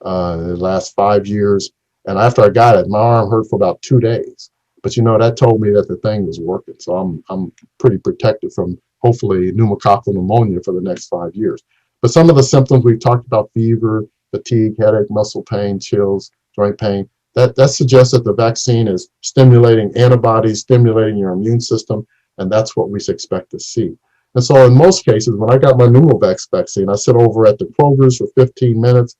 It lasts 5 years, and after I got it, my arm hurt for about 2 days. But that told me that the thing was working. So I'm pretty protected from hopefully pneumococcal pneumonia for the next 5 years. But some of the symptoms we've talked about: fever, fatigue, headache, muscle pain, chills, joint pain. That suggests that the vaccine is stimulating antibodies, stimulating your immune system, and that's what we expect to see. And so in most cases, when I got my pneumovax vaccine, I sit over at the Kroger's for 15 minutes,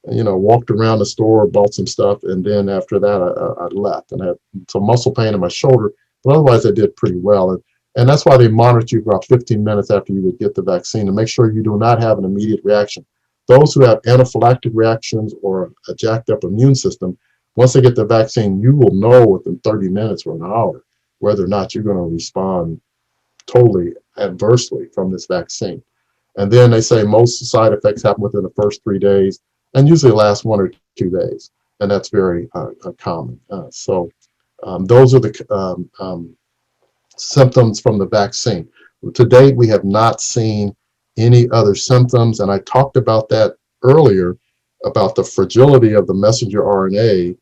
walked around the store, bought some stuff, and then after that, I left. And I had some muscle pain in my shoulder, but otherwise I did pretty well. And that's why they monitor you for about 15 minutes after you would get the vaccine to make sure you do not have an immediate reaction. Those who have anaphylactic reactions or a jacked up immune system, once they get the vaccine, you will know within 30 minutes or an hour whether or not you're going to respond totally adversely from this vaccine. And then they say most side effects happen within the first 3 days and usually last 1 or 2 days. And that's very common. So those are the symptoms from the vaccine. To date, we have not seen any other symptoms. And I talked about that earlier, about the fragility of the messenger RNA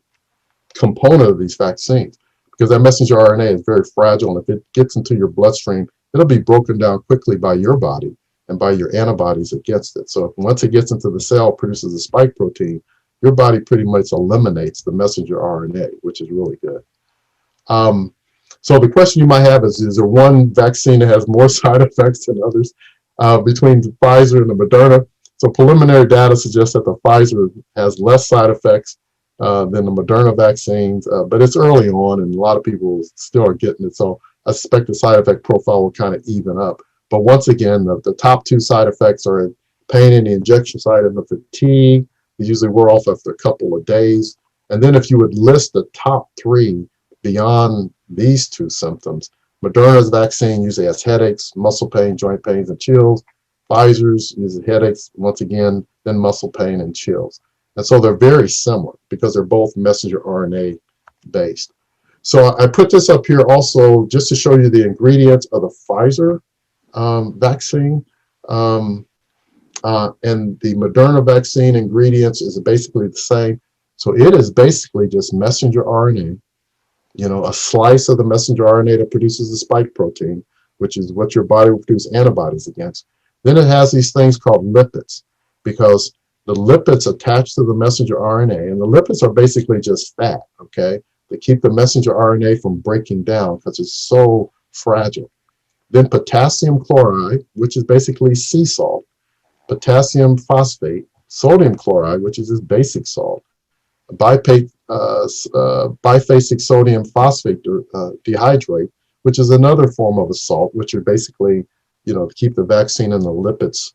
component of these vaccines, because that messenger RNA is very fragile, and if it gets into your bloodstream, it'll be broken down quickly by your body and by your antibodies against it. So once it gets into the cell, produces a spike protein, your body pretty much eliminates the messenger RNA, which is really good. So the question you might have is there one vaccine that has more side effects than others between the Pfizer and the Moderna? So preliminary data suggests that the Pfizer has less side effects than the Moderna vaccines, but it's early on and a lot of people still are getting it. So I suspect the side effect profile will kind of even up. But once again, the top 2 side effects are pain in the injection site and the fatigue. They usually wear off after a couple of days. And then if you would list the top 3 beyond these 2 symptoms, Moderna's vaccine usually has headaches, muscle pain, joint pains, and chills. Pfizer's uses headaches, once again, then muscle pain and chills. And so they're very similar because they're both messenger RNA based. So I put this up here also just to show you the ingredients of the Pfizer vaccine. And the Moderna vaccine ingredients is basically the same. So it is basically just messenger RNA, a slice of the messenger RNA that produces the spike protein, which is what your body will produce antibodies against. Then it has these things called lipids, because the lipids attach to the messenger RNA, and the lipids are basically just fat, okay? They keep the messenger RNA from breaking down because it's so fragile. Then potassium chloride, which is basically sea salt, potassium phosphate, sodium chloride, which is this basic salt, biphasic sodium phosphate dehydrate, which is another form of a salt, which are basically, to keep the vaccine and the lipids,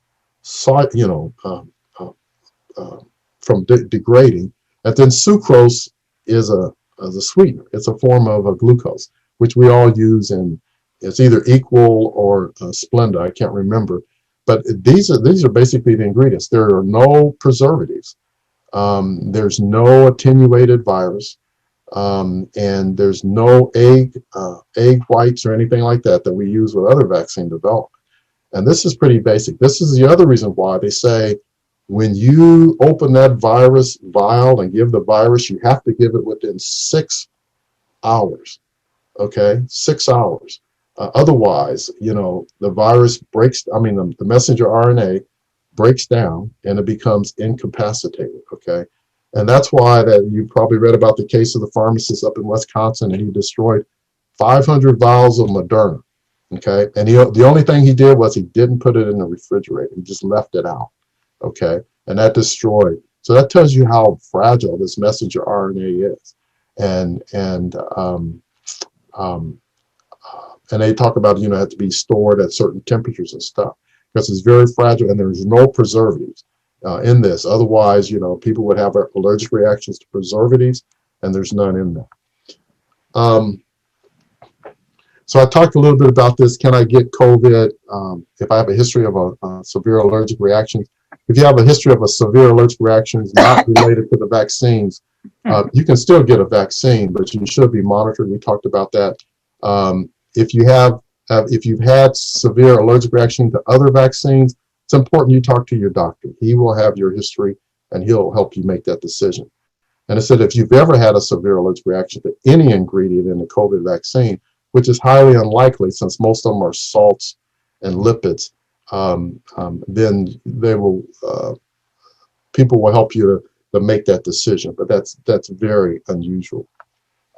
from degrading. And then sucrose is a sweetener. It's a form of a glucose, which we all use, and it's either Equal or Splenda. I can't remember. But these are basically the ingredients. There are no preservatives. There's no attenuated virus, and there's no egg whites or anything like that we use with other vaccine development. And this is pretty basic. This is the other reason why they say when you open that virus vial and give the virus, you have to give it within 6 hours. Okay, 6 hours. Otherwise, the virus breaks, the messenger RNA breaks down and it becomes incapacitated. Okay. And that's why that you probably read about the case of the pharmacist up in Wisconsin, and he destroyed 500 vials of Moderna. Okay. And the only thing he did was he didn't put it in the refrigerator. He just left it out. Okay. And that destroyed. So that tells you how fragile this messenger RNA is. And they talk about, it had to be stored at certain temperatures and stuff because it's very fragile, and there's no preservatives in this. Otherwise, people would have allergic reactions to preservatives, and there's none in there. So I talked a little bit about this. Can I get COVID if I have a history of a severe allergic reaction? If you have a history of a severe allergic reaction not related to the vaccines, you can still get a vaccine, but you should be monitored. We talked about that. If you've had severe allergic reaction to other vaccines, it's important you talk to your doctor. He will have your history and he'll help you make that decision. And I said, if you've ever had a severe allergic reaction to any ingredient in the COVID vaccine, which is highly unlikely since most of them are salts and lipids, then people will help you to make that decision. But that's very unusual.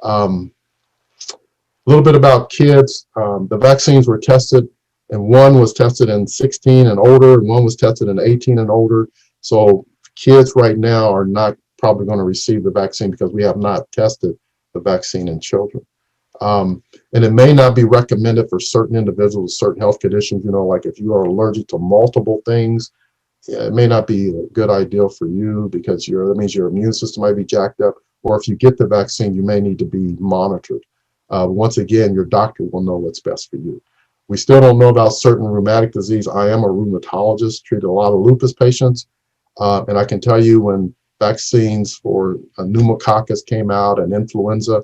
A little bit about kids. The vaccines were tested, and one was tested in 16 and older, and one was tested in 18 and older. So kids right now are not probably going to receive the vaccine because we have not tested the vaccine in children. And it may not be recommended for certain individuals, certain health conditions, like if you are allergic to multiple things, it may not be a good idea for you because that means your immune system might be jacked up, or if you get the vaccine, you may need to be monitored. Once again, your doctor will know what's best for you. We still don't know about certain rheumatic disease. I am a rheumatologist, treated a lot of lupus patients, and I can tell you when vaccines for pneumococcus came out and influenza,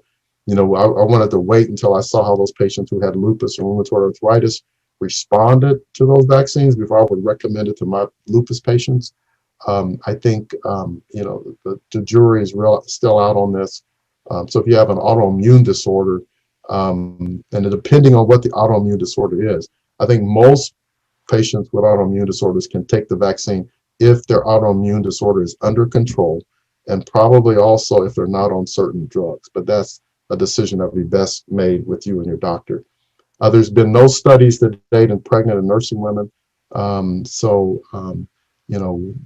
I wanted to wait until I saw how those patients who had lupus and rheumatoid arthritis responded to those vaccines before I would recommend it to my lupus patients. I think, the jury is still out on this. So if you have an autoimmune disorder, and depending on what the autoimmune disorder is, I think most patients with autoimmune disorders can take the vaccine if their autoimmune disorder is under control, and probably also if they're not on certain drugs. But that's a decision that would be best made with you and your doctor. There's been no studies to date in pregnant and nursing women.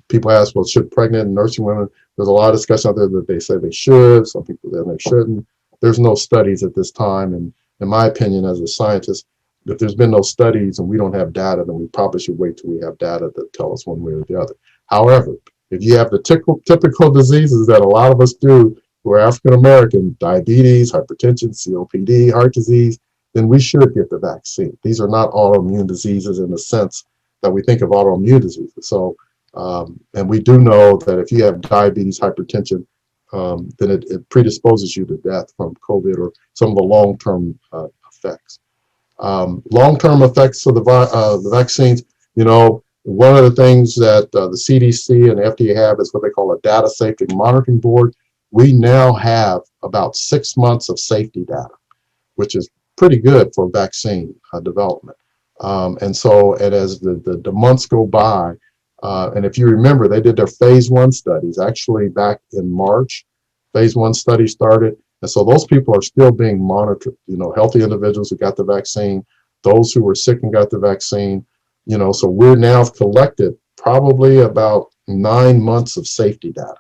People ask, well, should pregnant and nursing women? There's a lot of discussion out there that they say they should. Some people say they shouldn't. There's no studies at this time. And in my opinion, as a scientist, if there's been no studies and we don't have data, then we probably should wait till we have data that tell us one way or the other. However, if you have the typical diseases that a lot of us do, who are African American, diabetes, hypertension, COPD, heart disease, then we should get the vaccine. These are not autoimmune diseases in the sense that we think of autoimmune diseases. So, and we do know that if you have diabetes, hypertension, then it predisposes you to death from COVID or some of the long-term effects. Long-term effects of the vaccines, one of the things that the CDC and the FDA have is what they call a data safety monitoring board. We now have about 6 months of safety data, which is pretty good for vaccine development. And as the months go by, and if you remember, they did their phase 1 studies actually back in March. Phase 1 study started. And so those people are still being monitored, healthy individuals who got the vaccine, those who were sick and got the vaccine, so we're now collected probably about 9 months of safety data.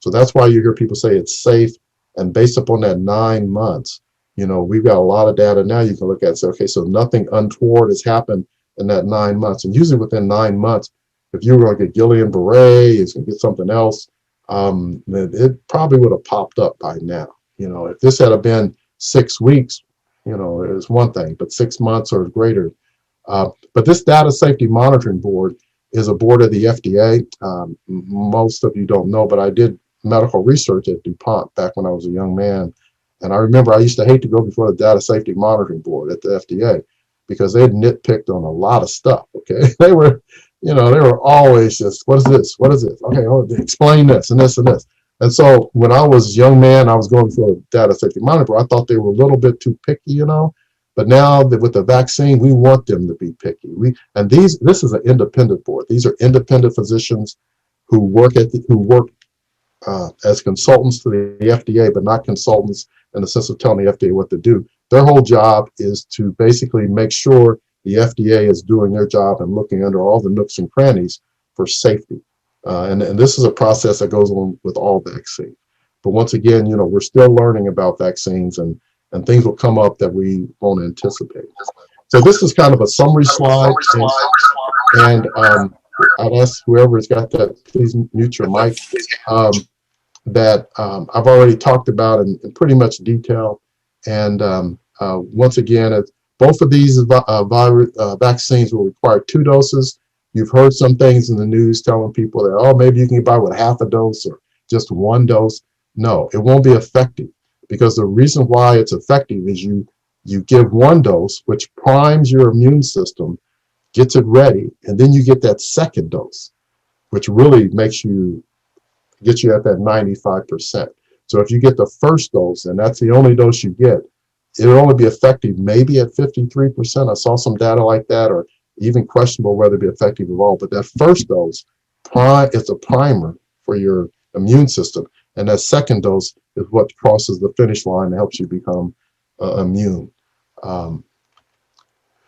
So that's why you hear people say it's safe. And based upon that 9 months, we've got a lot of data now you can look at and say, okay, so nothing untoward has happened in that 9 months. And usually within 9 months, if you were going to get Guillain-Barré, it's going to get something else, it probably would have popped up by now. If this had been 6 weeks, it's one thing, but 6 months or greater. But this data safety monitoring board, is a board of the FDA. Most of you don't know, but I did medical research at DuPont back when I was a young man. And I remember I used to hate to go before the Data Safety Monitoring Board at the FDA because they nitpicked on a lot of stuff, okay? They were, they were always just, what is this? What is this? Okay, explain this and this and this. And so when I was a young man, I was going for the Data Safety Monitoring Board. I thought they were a little bit too picky, But now that with the vaccine, we want them to be picky. This is an independent board. These are independent physicians who work as consultants to the FDA, but not consultants in the sense of telling the FDA what to do. Their whole job is to basically make sure the FDA is doing their job and looking under all the nooks and crannies for safety. And this is a process that goes on with all vaccines. But once again, we're still learning about vaccines, and things will come up that we won't anticipate. So this is kind of a summary slide. And I'd ask whoever's got that, please mute your mic. That I've already talked about in pretty much detail. And once again, both of these vaccines will require 2 doses. You've heard some things in the news telling people that, oh, maybe you can get by with half a dose or just 1 dose. No, it won't be effective, because the reason why it's effective is you give 1 dose, which primes your immune system, gets it ready, and then you get that second dose, which really gets you at that 95%. So if you get the first dose, and that's the only dose you get, it'll only be effective maybe at 53%. I saw some data like that, or even questionable whether it be effective at all. But that first dose, it's a primer for your immune system. And that second dose is what crosses the finish line and helps you become immune.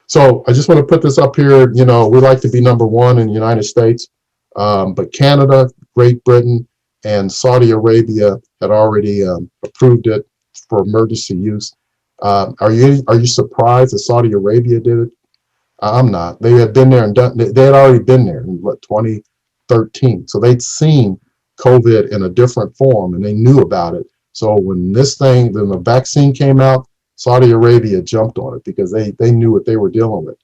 So I just want to put this up here. We like to be #1 in the United States, but Canada, Great Britain, and Saudi Arabia had already approved it for emergency use. Are you surprised that Saudi Arabia did it? I'm not. They had been there and done. They had already been there in 2013. So they'd seen COVID in a different form, and they knew about it. So when the vaccine came out, Saudi Arabia jumped on it because they knew what they were dealing with.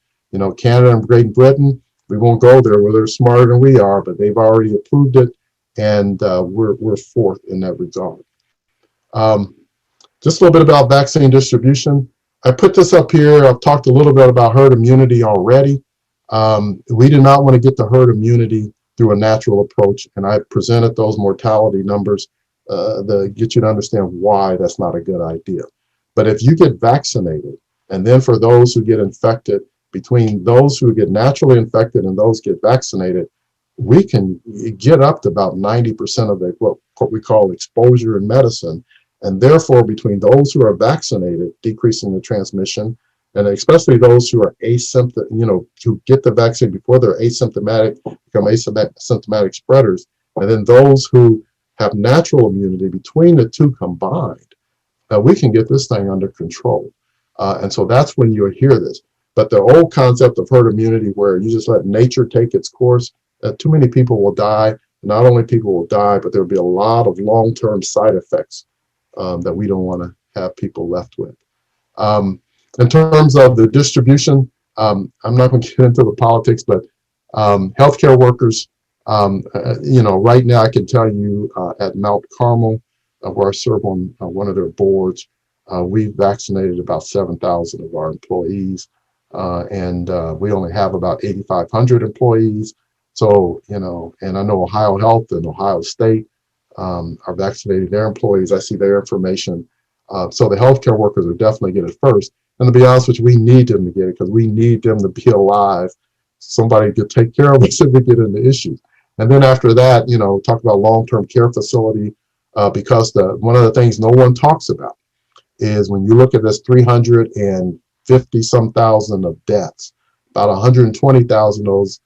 Canada and Great Britain, we won't go there where they're smarter than we are, but they've already approved it, and we're fourth in that regard. Just a little bit about vaccine distribution. I put this up here. I've talked a little bit about herd immunity already. We do not want to get to herd immunity through a natural approach, and I presented those mortality numbers to get you to understand why that's not a good idea. But if you get vaccinated, and then for those who get infected, between those who get naturally infected and those get vaccinated, we can get up to about 90% of what we call exposure in medicine. And therefore, between those who are vaccinated, decreasing the transmission, and especially those who are asymptomatic, who get the vaccine before they're asymptomatic, become asymptomatic spreaders, and then those who have natural immunity, between the two combined, we can get this thing under control. And so that's when you'll hear this. But the old concept of herd immunity, where you just let nature take its course, too many people will die. Not only people will die, but there'll be a lot of long-term side effects that we don't want to have people left with. In terms of the distribution, I'm not going to get into the politics, but healthcare workers, right now I can tell you at Mount Carmel, where I serve on one of their boards, we've vaccinated about 7,000 of our employees, and we only have about 8,500 employees. So, and I know Ohio Health and Ohio State are vaccinating their employees. I see their information. So the healthcare workers are definitely getting it first. And to be honest with you, we need them to get it because we need them to be alive. Somebody to take care of us if we get into issues. And then after that, talk about long-term care facility, because one of the things no one talks about is when you look at this 350-some thousand of deaths, about 120,000 of those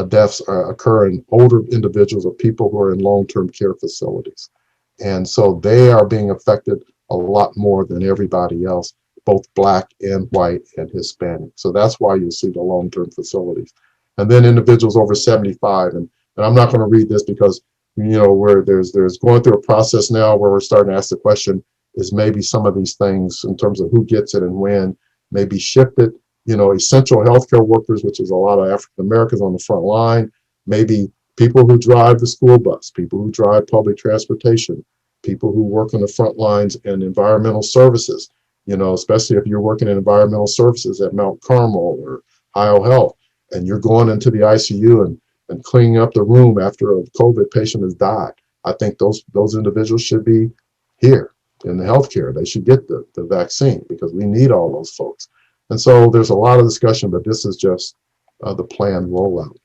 deaths occur in older individuals or people who are in long-term care facilities. And so they are being affected a lot more than everybody else, both Black and white and Hispanic. So that's why you see the long-term facilities. And then individuals over 75. And I'm not going to read this because, where there's going through a process now where we're starting to ask the question, is maybe some of these things in terms of who gets it and when may be shifted. Essential healthcare workers, which is a lot of African Americans on the front line, maybe people who drive the school bus, people who drive public transportation, people who work on the front lines in environmental services, especially if you're working in environmental services at Mount Carmel or Ohio Health, and you're going into the ICU and cleaning up the room after a COVID patient has died. I think those individuals should be here in the healthcare. They should get the vaccine because we need all those folks. And so there's a lot of discussion, but this is just the planned rollout.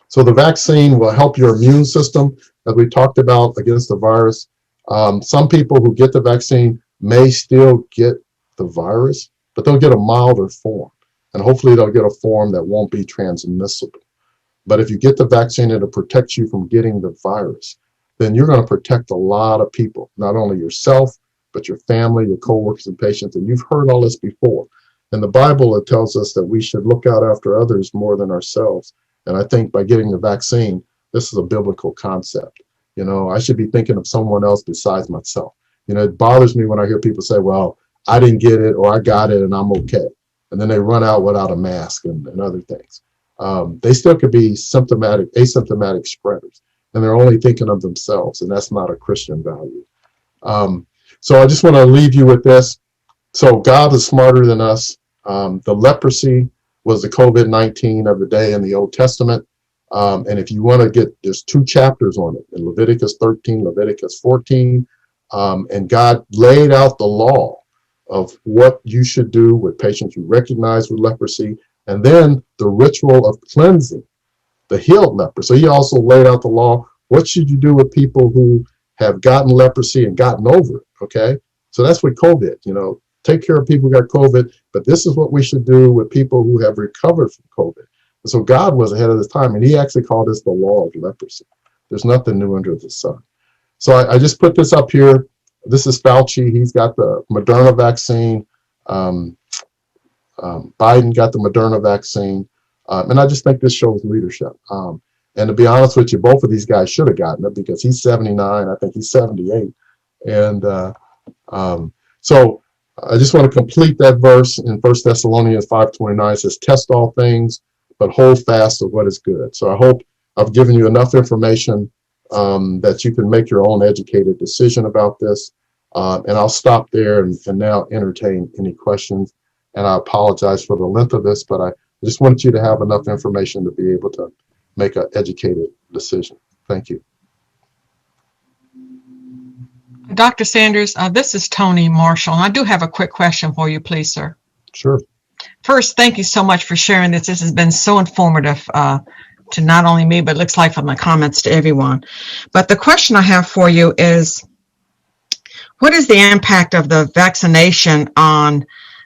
So the vaccine will help your immune system, as we talked about, against the virus. Some people who get the vaccine may still get the virus, but they'll get a milder form. And hopefully they'll get a form that won't be transmissible. But if you get the vaccine and it protects you from getting the virus, then you're going to protect a lot of people, not only yourself, but your family, your coworkers and patients. And you've heard all this before. In the Bible, it tells us that we should look out after others more than ourselves. And I think by getting the vaccine, this is a biblical concept. I should be thinking of someone else besides myself. It bothers me when I hear people say, well, I didn't get it or I got it and I'm okay. And then they run out without a mask and other things. They still could be asymptomatic spreaders, and they're only thinking of themselves, and that's not a Christian value. So I just want to leave you with this. So God is smarter than us. The leprosy was the COVID-19 of the day in the Old Testament. And if you want to there's 2 chapters on it, in Leviticus 13, Leviticus 14. And God laid out the law of what you should do with patients you recognize with leprosy, and then the ritual of cleansing the healed leper. So he also laid out the law. What should you do with people who have gotten leprosy and gotten over it? Okay. So that's with COVID, take care of people who got COVID, but this is what we should do with people who have recovered from COVID. And so God was ahead of his time, and he actually called this the law of leprosy. There's nothing new under the sun. So I just put this up here. This is Fauci. He's got the Moderna vaccine. Biden got the Moderna vaccine. And I just think this shows leadership. And to be honest with you, both of these guys should have gotten it because he's 79. I think he's 78. And so I just want to complete that verse in 1 Thessalonians 5:29. It says, test all things, but hold fast to what is good. So I hope I've given you enough information that you can make your own educated decision about this. And I'll stop there and now entertain any questions. And I apologize for the length of this, but I just wanted you to have enough information to be able to make an educated decision. Thank you. Dr. Sanders, this is Tony Marshall. And I do have a quick question for you, please, sir. Sure. First, thank you so much for sharing this. This has been so informative to not only me, but it looks like from the comments to everyone. But the question I have for you is, what is the impact of the vaccination on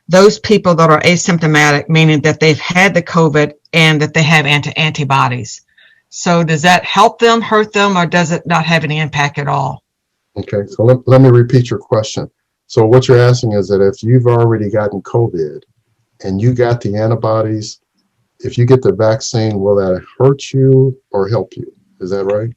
those people that are asymptomatic, meaning that they've had the COVID and that they have antibodies? So does that help them, hurt them, or does it not have any impact at all? Okay, so let me repeat your question. So what you're asking is that if you've already gotten COVID and you got the antibodies, if you get the vaccine, will that hurt you or help you? Is that right?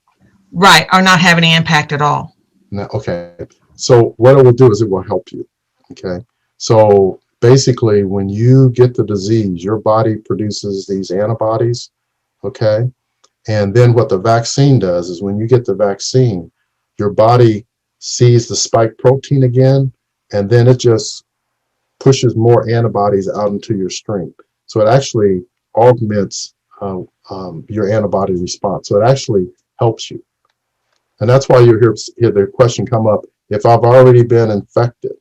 Right, or not have any impact at all. Now, okay, so what it will do is it will help you. Okay, so basically when you get the disease, your body produces these antibodies. Okay, and then what the vaccine does is when you get the vaccine, your body sees the spike protein again, and then it just pushes more antibodies out into your stream. So it actually augments your antibody response. So it actually helps you. And that's why you hear the question come up, if I've already been infected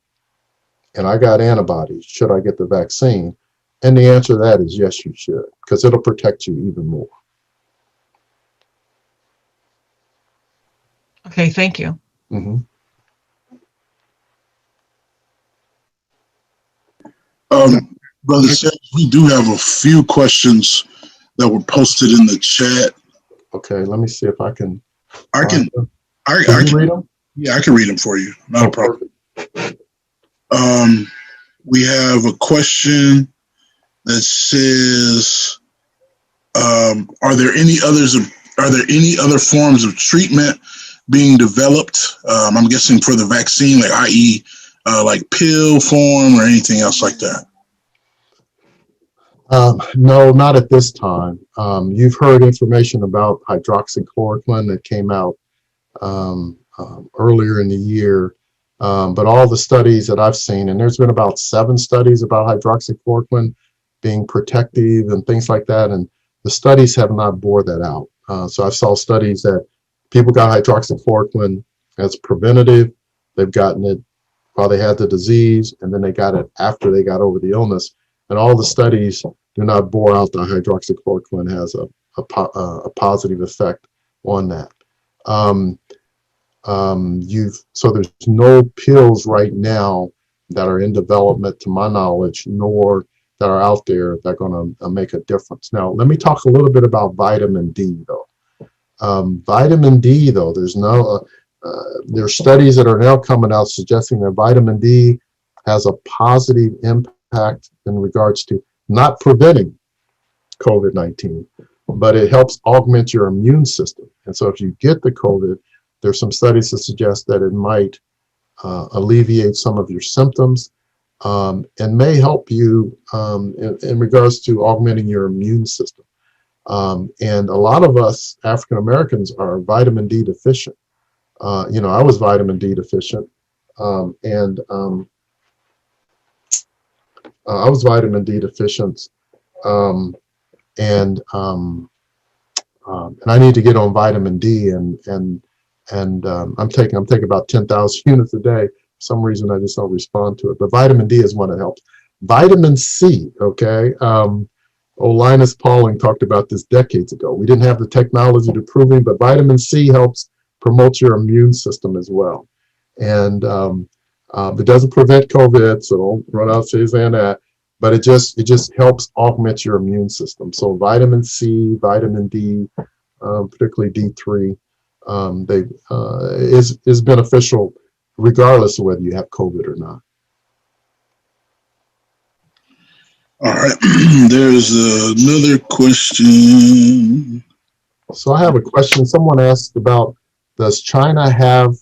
and I got antibodies, should I get the vaccine? And the answer to that is yes, you should, because it'll protect you even more. Okay, thank you. Mm-hmm. Brother Seth, we do have a few questions that were posted in the chat. Okay, let me see if I can. I can read them? Yeah, I can read them for you. Not a problem. Perfect. We have a question that says, are there any other forms of treatment being developed? I'm guessing for the vaccine, like i.e. Like pill form or anything else like that. No, not at this time. You've heard information about hydroxychloroquine that came out earlier in the year, but all the studies that I've seen, and there's been about 7 studies about hydroxychloroquine being protective and things like that, and the studies have not bore that out. So I saw studies that people got hydroxychloroquine as preventative. They've gotten it while they had the disease, and then they got it after they got over the illness. And all the studies do not bore out that hydroxychloroquine has a positive effect on that. So there's no pills right now that are in development, to my knowledge, nor that are out there that are going to make a difference. Now, let me talk a little bit about vitamin D, though. Vitamin D, though, there's studies that are now coming out suggesting that vitamin D has a positive impact in regards to not preventing COVID-19, but it helps augment your immune system. And so if you get the COVID, there's some studies that suggest that it might alleviate some of your symptoms and may help you in regards to augmenting your immune system. And a lot of us African Americans are vitamin D deficient. I was vitamin D deficient, and I was vitamin D deficient, and I need to get on vitamin D, and I'm taking about 10,000 units a day. For some reason, I just don't respond to it. But vitamin D is one that helps. Vitamin C, okay. Linus Pauling talked about this decades ago. We didn't have the technology to prove it, but vitamin C helps promote your immune system as well. And it doesn't prevent COVID, so don't run out saying that. But it just helps augment your immune system. So vitamin C, vitamin D, particularly D3, is beneficial regardless of whether you have COVID or not. All right. There's another question. So I have a question. Someone asked about, does China have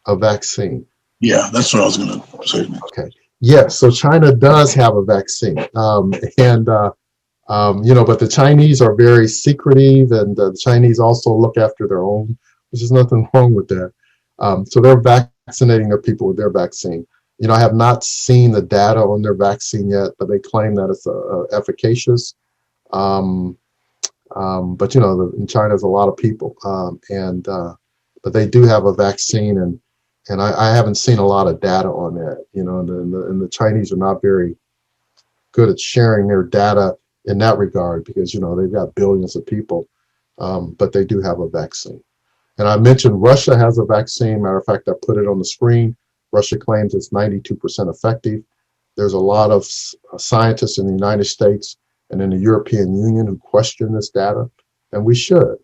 a vaccine? Yeah, that's what I was going to say. Okay. Yes. So China does have a vaccine. But the Chinese are very secretive, and the Chinese also look after their own, which is nothing wrong with that. So they're vaccinating their people with their vaccine. I have not seen the data on their vaccine yet, but they claim that it's efficacious. But in China, there's a lot of people, but they do have a vaccine, and I haven't seen a lot of data on that. And the Chinese are not very good at sharing their data in that regard because they've got billions of people, but they do have a vaccine. And I mentioned Russia has a vaccine. Matter of fact, I put it on the screen. Russia claims it's 92% effective. There's a lot of scientists in the United States and in the European Union who question this data, and we should.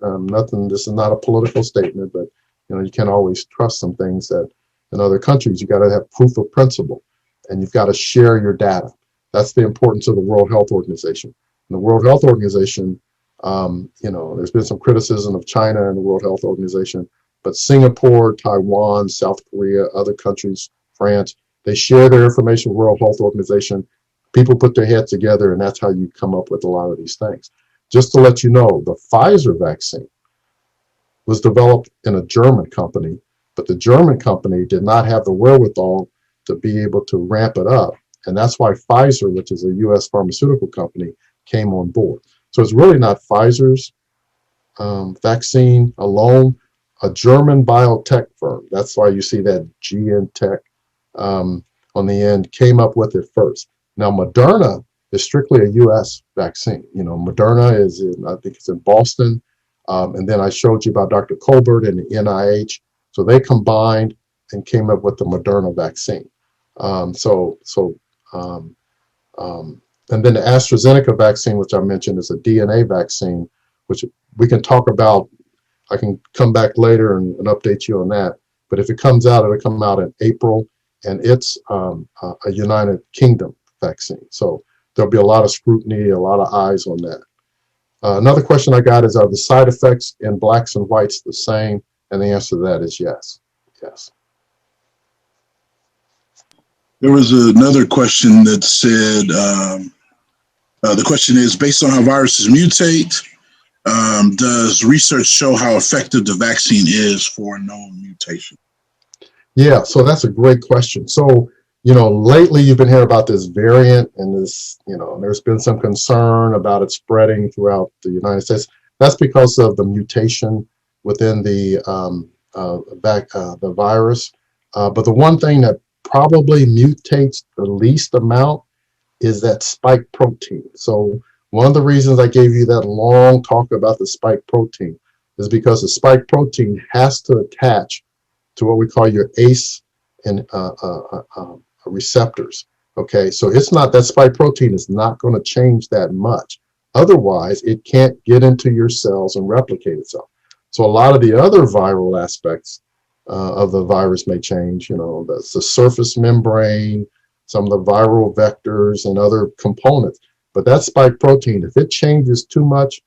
This is not a political statement, but you can't always trust some things that in other countries. You got to have proof of principle, and you've got to share your data. That's the importance of the World Health Organization. And the World Health Organization, there's been some criticism of China and the World Health Organization, but Singapore, Taiwan, South Korea, other countries, France, they share their information with the World Health Organization. People put their heads together, and that's how you come up with a lot of these things. Just to let you know, the Pfizer vaccine was developed in a German company, but the German company did not have the wherewithal to be able to ramp it up. And that's why Pfizer, which is a U.S. pharmaceutical company, came on board. So it's really not Pfizer's vaccine alone. A German biotech firm, that's why you see that Genentech on the end, came up with it first. Now, Moderna is strictly a U.S. vaccine. Moderna is I think it's in Boston. And then I showed you about Dr. Colbert and the NIH. So they combined and came up with the Moderna vaccine. And then the AstraZeneca vaccine, which I mentioned, is a DNA vaccine, which we can talk about. I can come back later and update you on that. But if it comes out, it'll come out in April, and it's a United Kingdom vaccine. So there'll be a lot of scrutiny, a lot of eyes on that. Another question I got is, are the side effects in blacks and whites the same? And the answer to that is yes. Yes. There was another question that said, The question is, based on how viruses mutate, does research show how effective the vaccine is for a known mutation? Yeah, so that's a great question. So, lately you've been hearing about this variant and this, there's been some concern about it spreading throughout the United States. That's because of the mutation within the virus. But the one thing that probably mutates the least amount is that spike protein. So one of the reasons I gave you that long talk about the spike protein is because the spike protein has to attach to what we call your ACE and receptors. Okay, so it's not, that spike protein is not going to change that much. Otherwise, it can't get into your cells and replicate itself. So a lot of the other viral aspects of the virus may change. The surface membrane, some of the viral vectors and other components. But that spike protein, if it changes too much,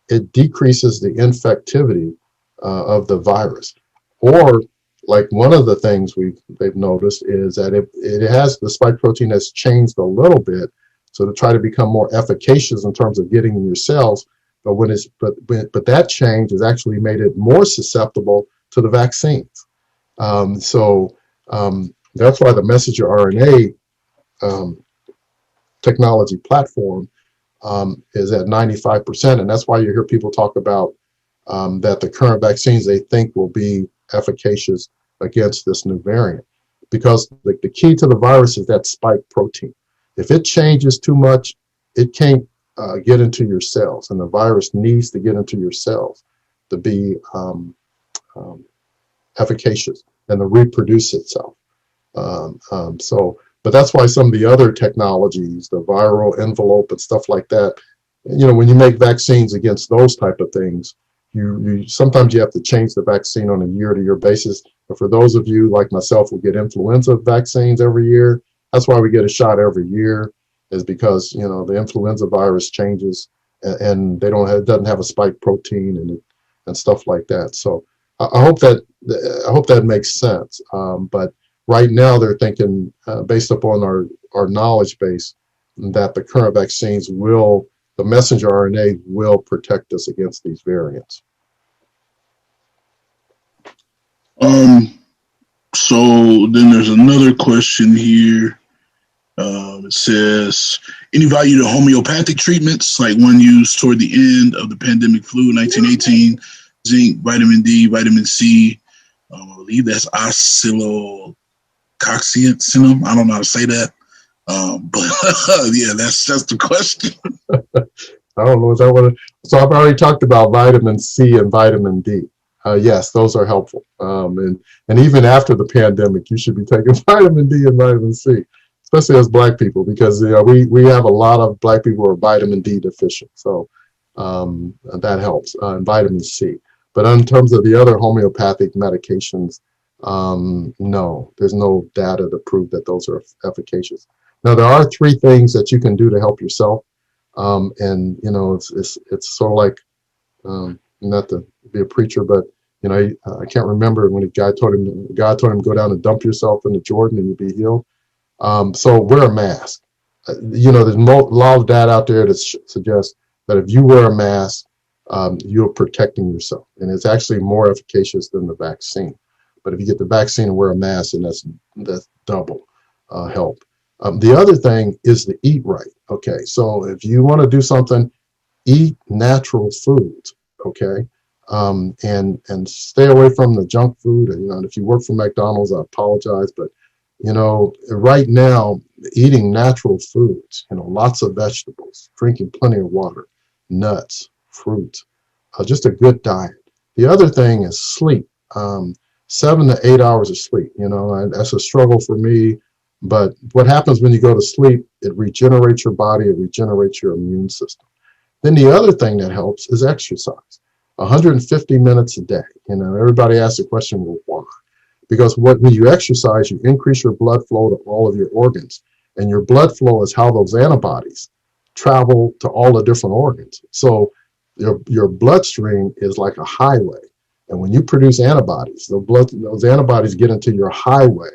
it decreases the infectivity of the virus. Or like one of the things they've noticed is that the spike protein has changed a little bit, so to try to become more efficacious in terms of getting in your cells. But but that change has actually made it more susceptible to the vaccines. So that's why the messenger RNA technology platform is at 95%, and that's why you hear people talk about that the current vaccines they think will be efficacious against this new variant, because the key to the virus is that spike protein. If it changes too much, it can't get into your cells, and the virus needs to get into your cells to be efficacious and to reproduce itself. But that's why some of the other technologies, the viral envelope and stuff like that, when you make vaccines against those type of things, you sometimes you have to change the vaccine on a year-to-year basis. But for those of you like myself who get influenza vaccines every year, that's why we get a shot every year, is because the influenza virus changes and it doesn't have a spike protein and stuff like that. So I hope that makes sense. But right now they're thinking, based upon our knowledge base, that the current vaccines the messenger RNA will protect us against these variants. So then there's another question here. It says, any value to homeopathic treatments, like one used toward the end of the pandemic flu in 1918, zinc, vitamin D, vitamin C, I believe that's oscillococcinum. I don't know how to say that. But yeah, that's just the question. I don't know. So I've already talked about vitamin C and vitamin D. Yes, those are helpful. And even after the pandemic, you should be taking vitamin D and vitamin C, especially as Black people, because we have a lot of Black people who are vitamin D deficient. So that helps, and vitamin C. But in terms of the other homeopathic medications, no, there's no data to prove that those are efficacious. Now, there are 3 things that you can do to help yourself. And, it's sort of like, not to be a preacher, but, I can't remember when God told him go down and dump yourself into Jordan and you'll be healed. So wear a mask. There's a lot of data out there that suggests that if you wear a mask, you're protecting yourself. And it's actually more efficacious than the vaccine. But if you get the vaccine and wear a mask, then that's double help. The other thing is to eat right. Okay, so if you want to do something, eat natural foods. Okay, and stay away from the junk food. And if you work for McDonald's, I apologize, but right now, eating natural foods, lots of vegetables, drinking plenty of water, nuts, fruits, just a good diet. The other thing is sleep. 7 to 8 hours of sleep. And that's a struggle for me. But what happens when you go to sleep, it regenerates your body, it regenerates your immune system. Then the other thing that helps is exercise. 150 minutes a day. Everybody asks the question, well, why? Because when you exercise, you increase your blood flow to all of your organs. And your blood flow is how those antibodies travel to all the different organs. So your bloodstream is like a highway. And when you produce antibodies, those antibodies get into your highway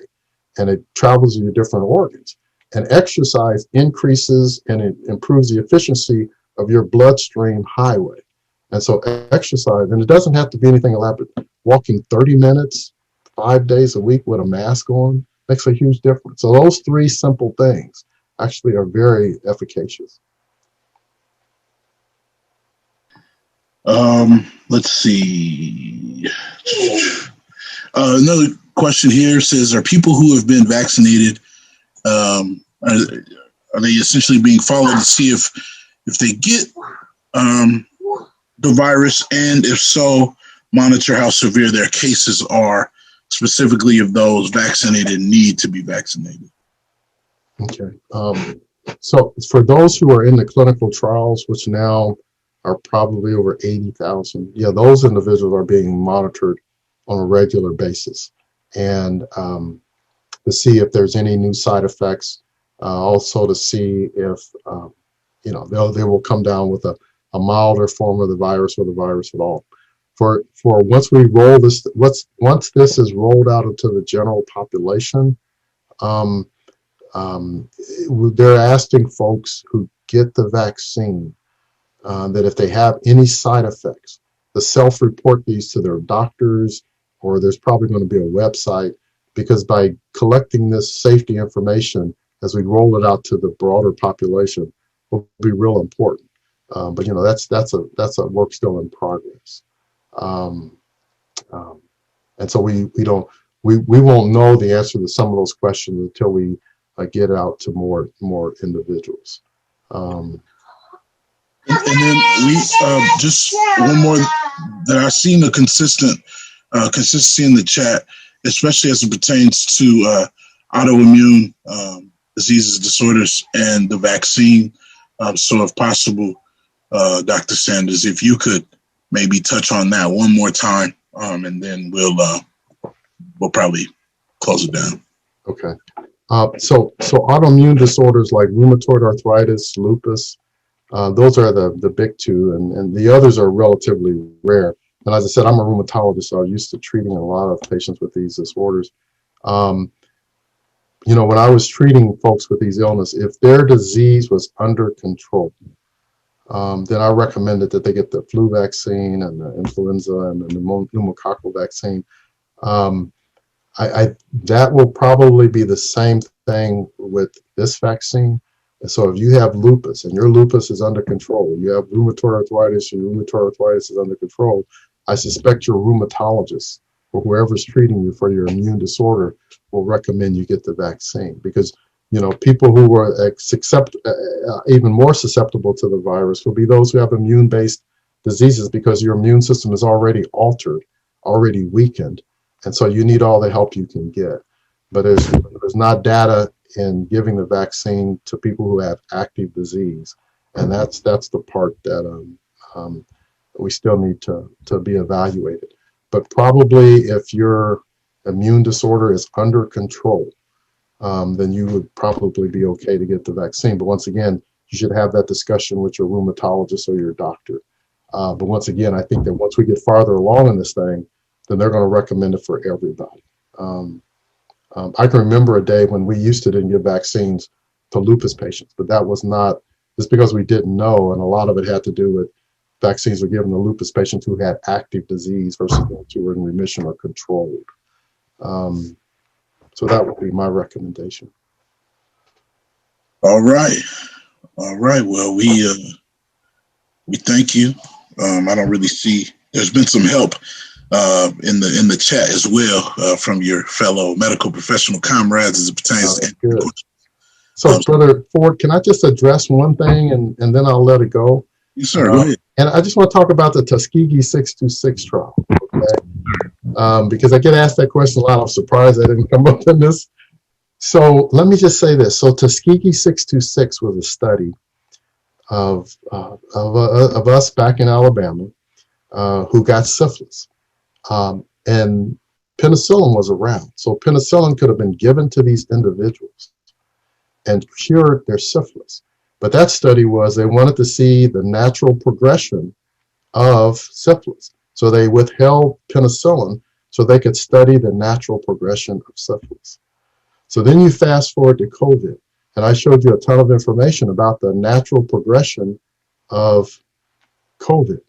and it travels to your different organs. And exercise increases and it improves the efficiency of your bloodstream highway. And so exercise, and it doesn't have to be anything elaborate. Walking 30 minutes, 5 days a week with a mask on makes a huge difference. So those three simple things actually are very efficacious. Let's see. Another question here says, are people who have been vaccinated, are they essentially being followed to see if they get the virus, and if so, monitor how severe their cases are, specifically if those vaccinated need to be vaccinated? Okay. So for those who are in the clinical trials, which now are probably over 80,000, yeah, those individuals are being monitored on a regular basis, and to see if there's any new side effects, also to see if they will come down with a milder form of the virus or the virus at all. For once we roll this, once this is rolled out into the general population, they're asking folks who get the vaccine that if they have any side effects, to self-report these to their doctors, or there's probably going to be a website, because by collecting this safety information as we roll it out to the broader population will be real important. But that's a work still in progress. And so we won't know the answer to some of those questions until we get out to more individuals. And then we just one more that I've seen a consistency in the chat, especially as it pertains to autoimmune diseases, disorders, and the vaccine. So if possible, Dr. Sanders, if you could maybe touch on that one more time, and then we'll probably close it down. Okay. So autoimmune disorders like rheumatoid arthritis, lupus, those are the big two, and the others are relatively rare. And as I said, I'm a rheumatologist, so I'm used to treating a lot of patients with these disorders. When I was treating folks with these illnesses, if their disease was under control, then I recommended that they get the flu vaccine and the influenza and the pneumococcal vaccine. That will probably be the same thing with this vaccine. And so if you have lupus and your lupus is under control, you have rheumatoid arthritis and your rheumatoid arthritis is under control, I suspect your rheumatologist or whoever's treating you for your immune disorder will recommend you get the vaccine, because people who are even more susceptible to the virus will be those who have immune-based diseases, because your immune system is already altered, already weakened, and so you need all the help you can get. But there's not data in giving the vaccine to people who have active disease, and that's the part that we still need to be evaluated. But probably if your immune disorder is under control, then you would probably be okay to get the vaccine. But once again, you should have that discussion with your rheumatologist or your doctor. But once again, I think that once we get farther along in this thing, then they're going to recommend it for everybody. I can remember a day when we didn't give vaccines to lupus patients, but that was not just because we didn't know, and a lot of it had to do with vaccines were given to lupus patients who had active disease versus those who were in remission or controlled. So that would be my recommendation. All right. Well, we thank you. I don't really see. There's been some help in the chat as well from your fellow medical professional comrades as it pertains to. Good. So, Brother Ford, can I just address one thing and then I'll let it go? Yes, sir. Go ahead. And I just want to talk about the Tuskegee 626 trial, okay? Because I get asked that question a lot. I'm surprised I didn't come up in this. So let me just say this. So Tuskegee 626 was a study of us back in Alabama who got syphilis. And penicillin was around. So penicillin could have been given to these individuals and cured their syphilis. But that study was they wanted to see the natural progression of syphilis. So they withheld penicillin so they could study the natural progression of syphilis. So then you fast forward to COVID, And I showed you a ton of information about the natural progression of COVID.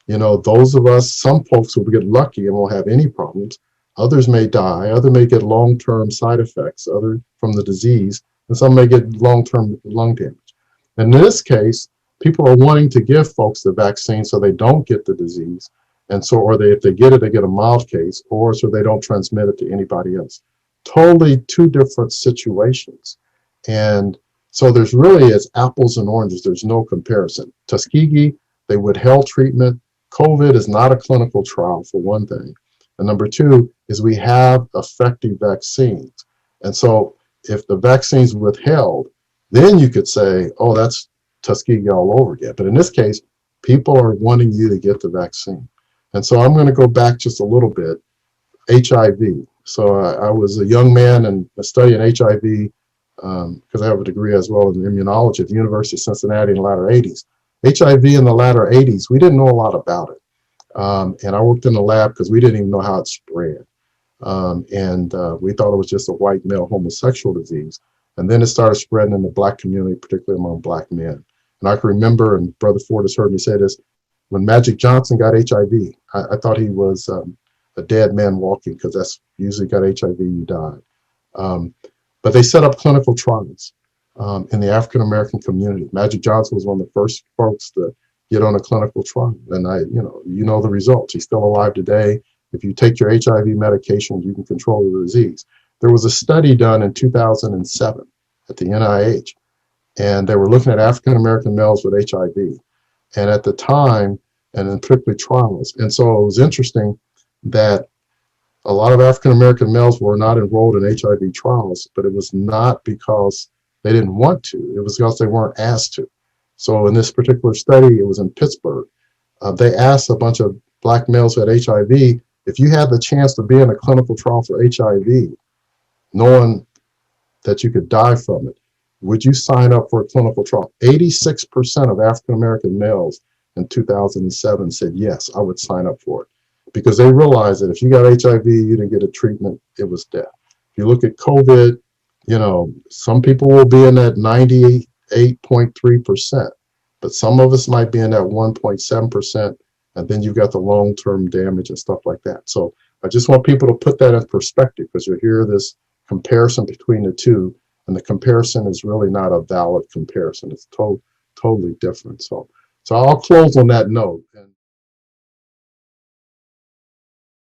You know, those of us, some folks will get lucky and won't have any problems. Others may die. Others may get long-term side effects, other from the disease, and some may get long-term lung damage. And in this case, people are wanting to give folks the vaccine so they don't get the disease, and so, or if they get it, they get a mild case, or so they don't transmit it to anybody else. Totally two different situations, and so there's really, it's apples and oranges. There's no comparison. Tuskegee, they withheld treatment. COVID is not a clinical trial, for one thing. And number two is we have effective vaccines. And so if the vaccine's withheld, then you could say, oh, that's Tuskegee all over again. But in this case, people are wanting you to get the vaccine. And so I'm going to go back just a little bit. HIV. So I was a young man and studying HIV because I have a degree as well in immunology at the University of Cincinnati in the latter 80s. HIV in the latter 80s, we didn't know a lot about it. And I worked in the lab because we didn't even know how it spread. We thought it was just a white male homosexual disease. And then it started spreading in the Black community, particularly among Black men. And I can remember, and Brother Ford has heard me say this, when Magic Johnson got HIV, I thought he was a dead man walking, because that's usually got HIV, you died. But they set up clinical trials in the African American community. Magic Johnson was one of the first folks to get on a clinical trial, and you know the results. He's still alive today. If you take your HIV medication, you can control the disease. There was a study done in 2007 at the NIH, and they were looking at African American males with HIV, and at the time, and in particularly trials. And so it was interesting that a lot of African American males were not enrolled in HIV trials, but it was not because they didn't want to. It was because they weren't asked to. So in this particular study, it was in Pittsburgh. They asked a bunch of Black males who had HIV, if you had the chance to be in a clinical trial for HIV, knowing that you could die from it, would you sign up for a clinical trial? 86% of African American males in 2007 said, yes, I would sign up for it. Because they realized that if you got HIV, you didn't get a treatment, it was death. If you look at COVID, some people will be in that 98.3%, but some of us might be in that 1.7%, and then you've got the long-term damage and stuff like that. So I just want people to put that in perspective, because you hear this comparison between the two, and the comparison is really not a valid comparison. It's totally different. So I'll close on that note. And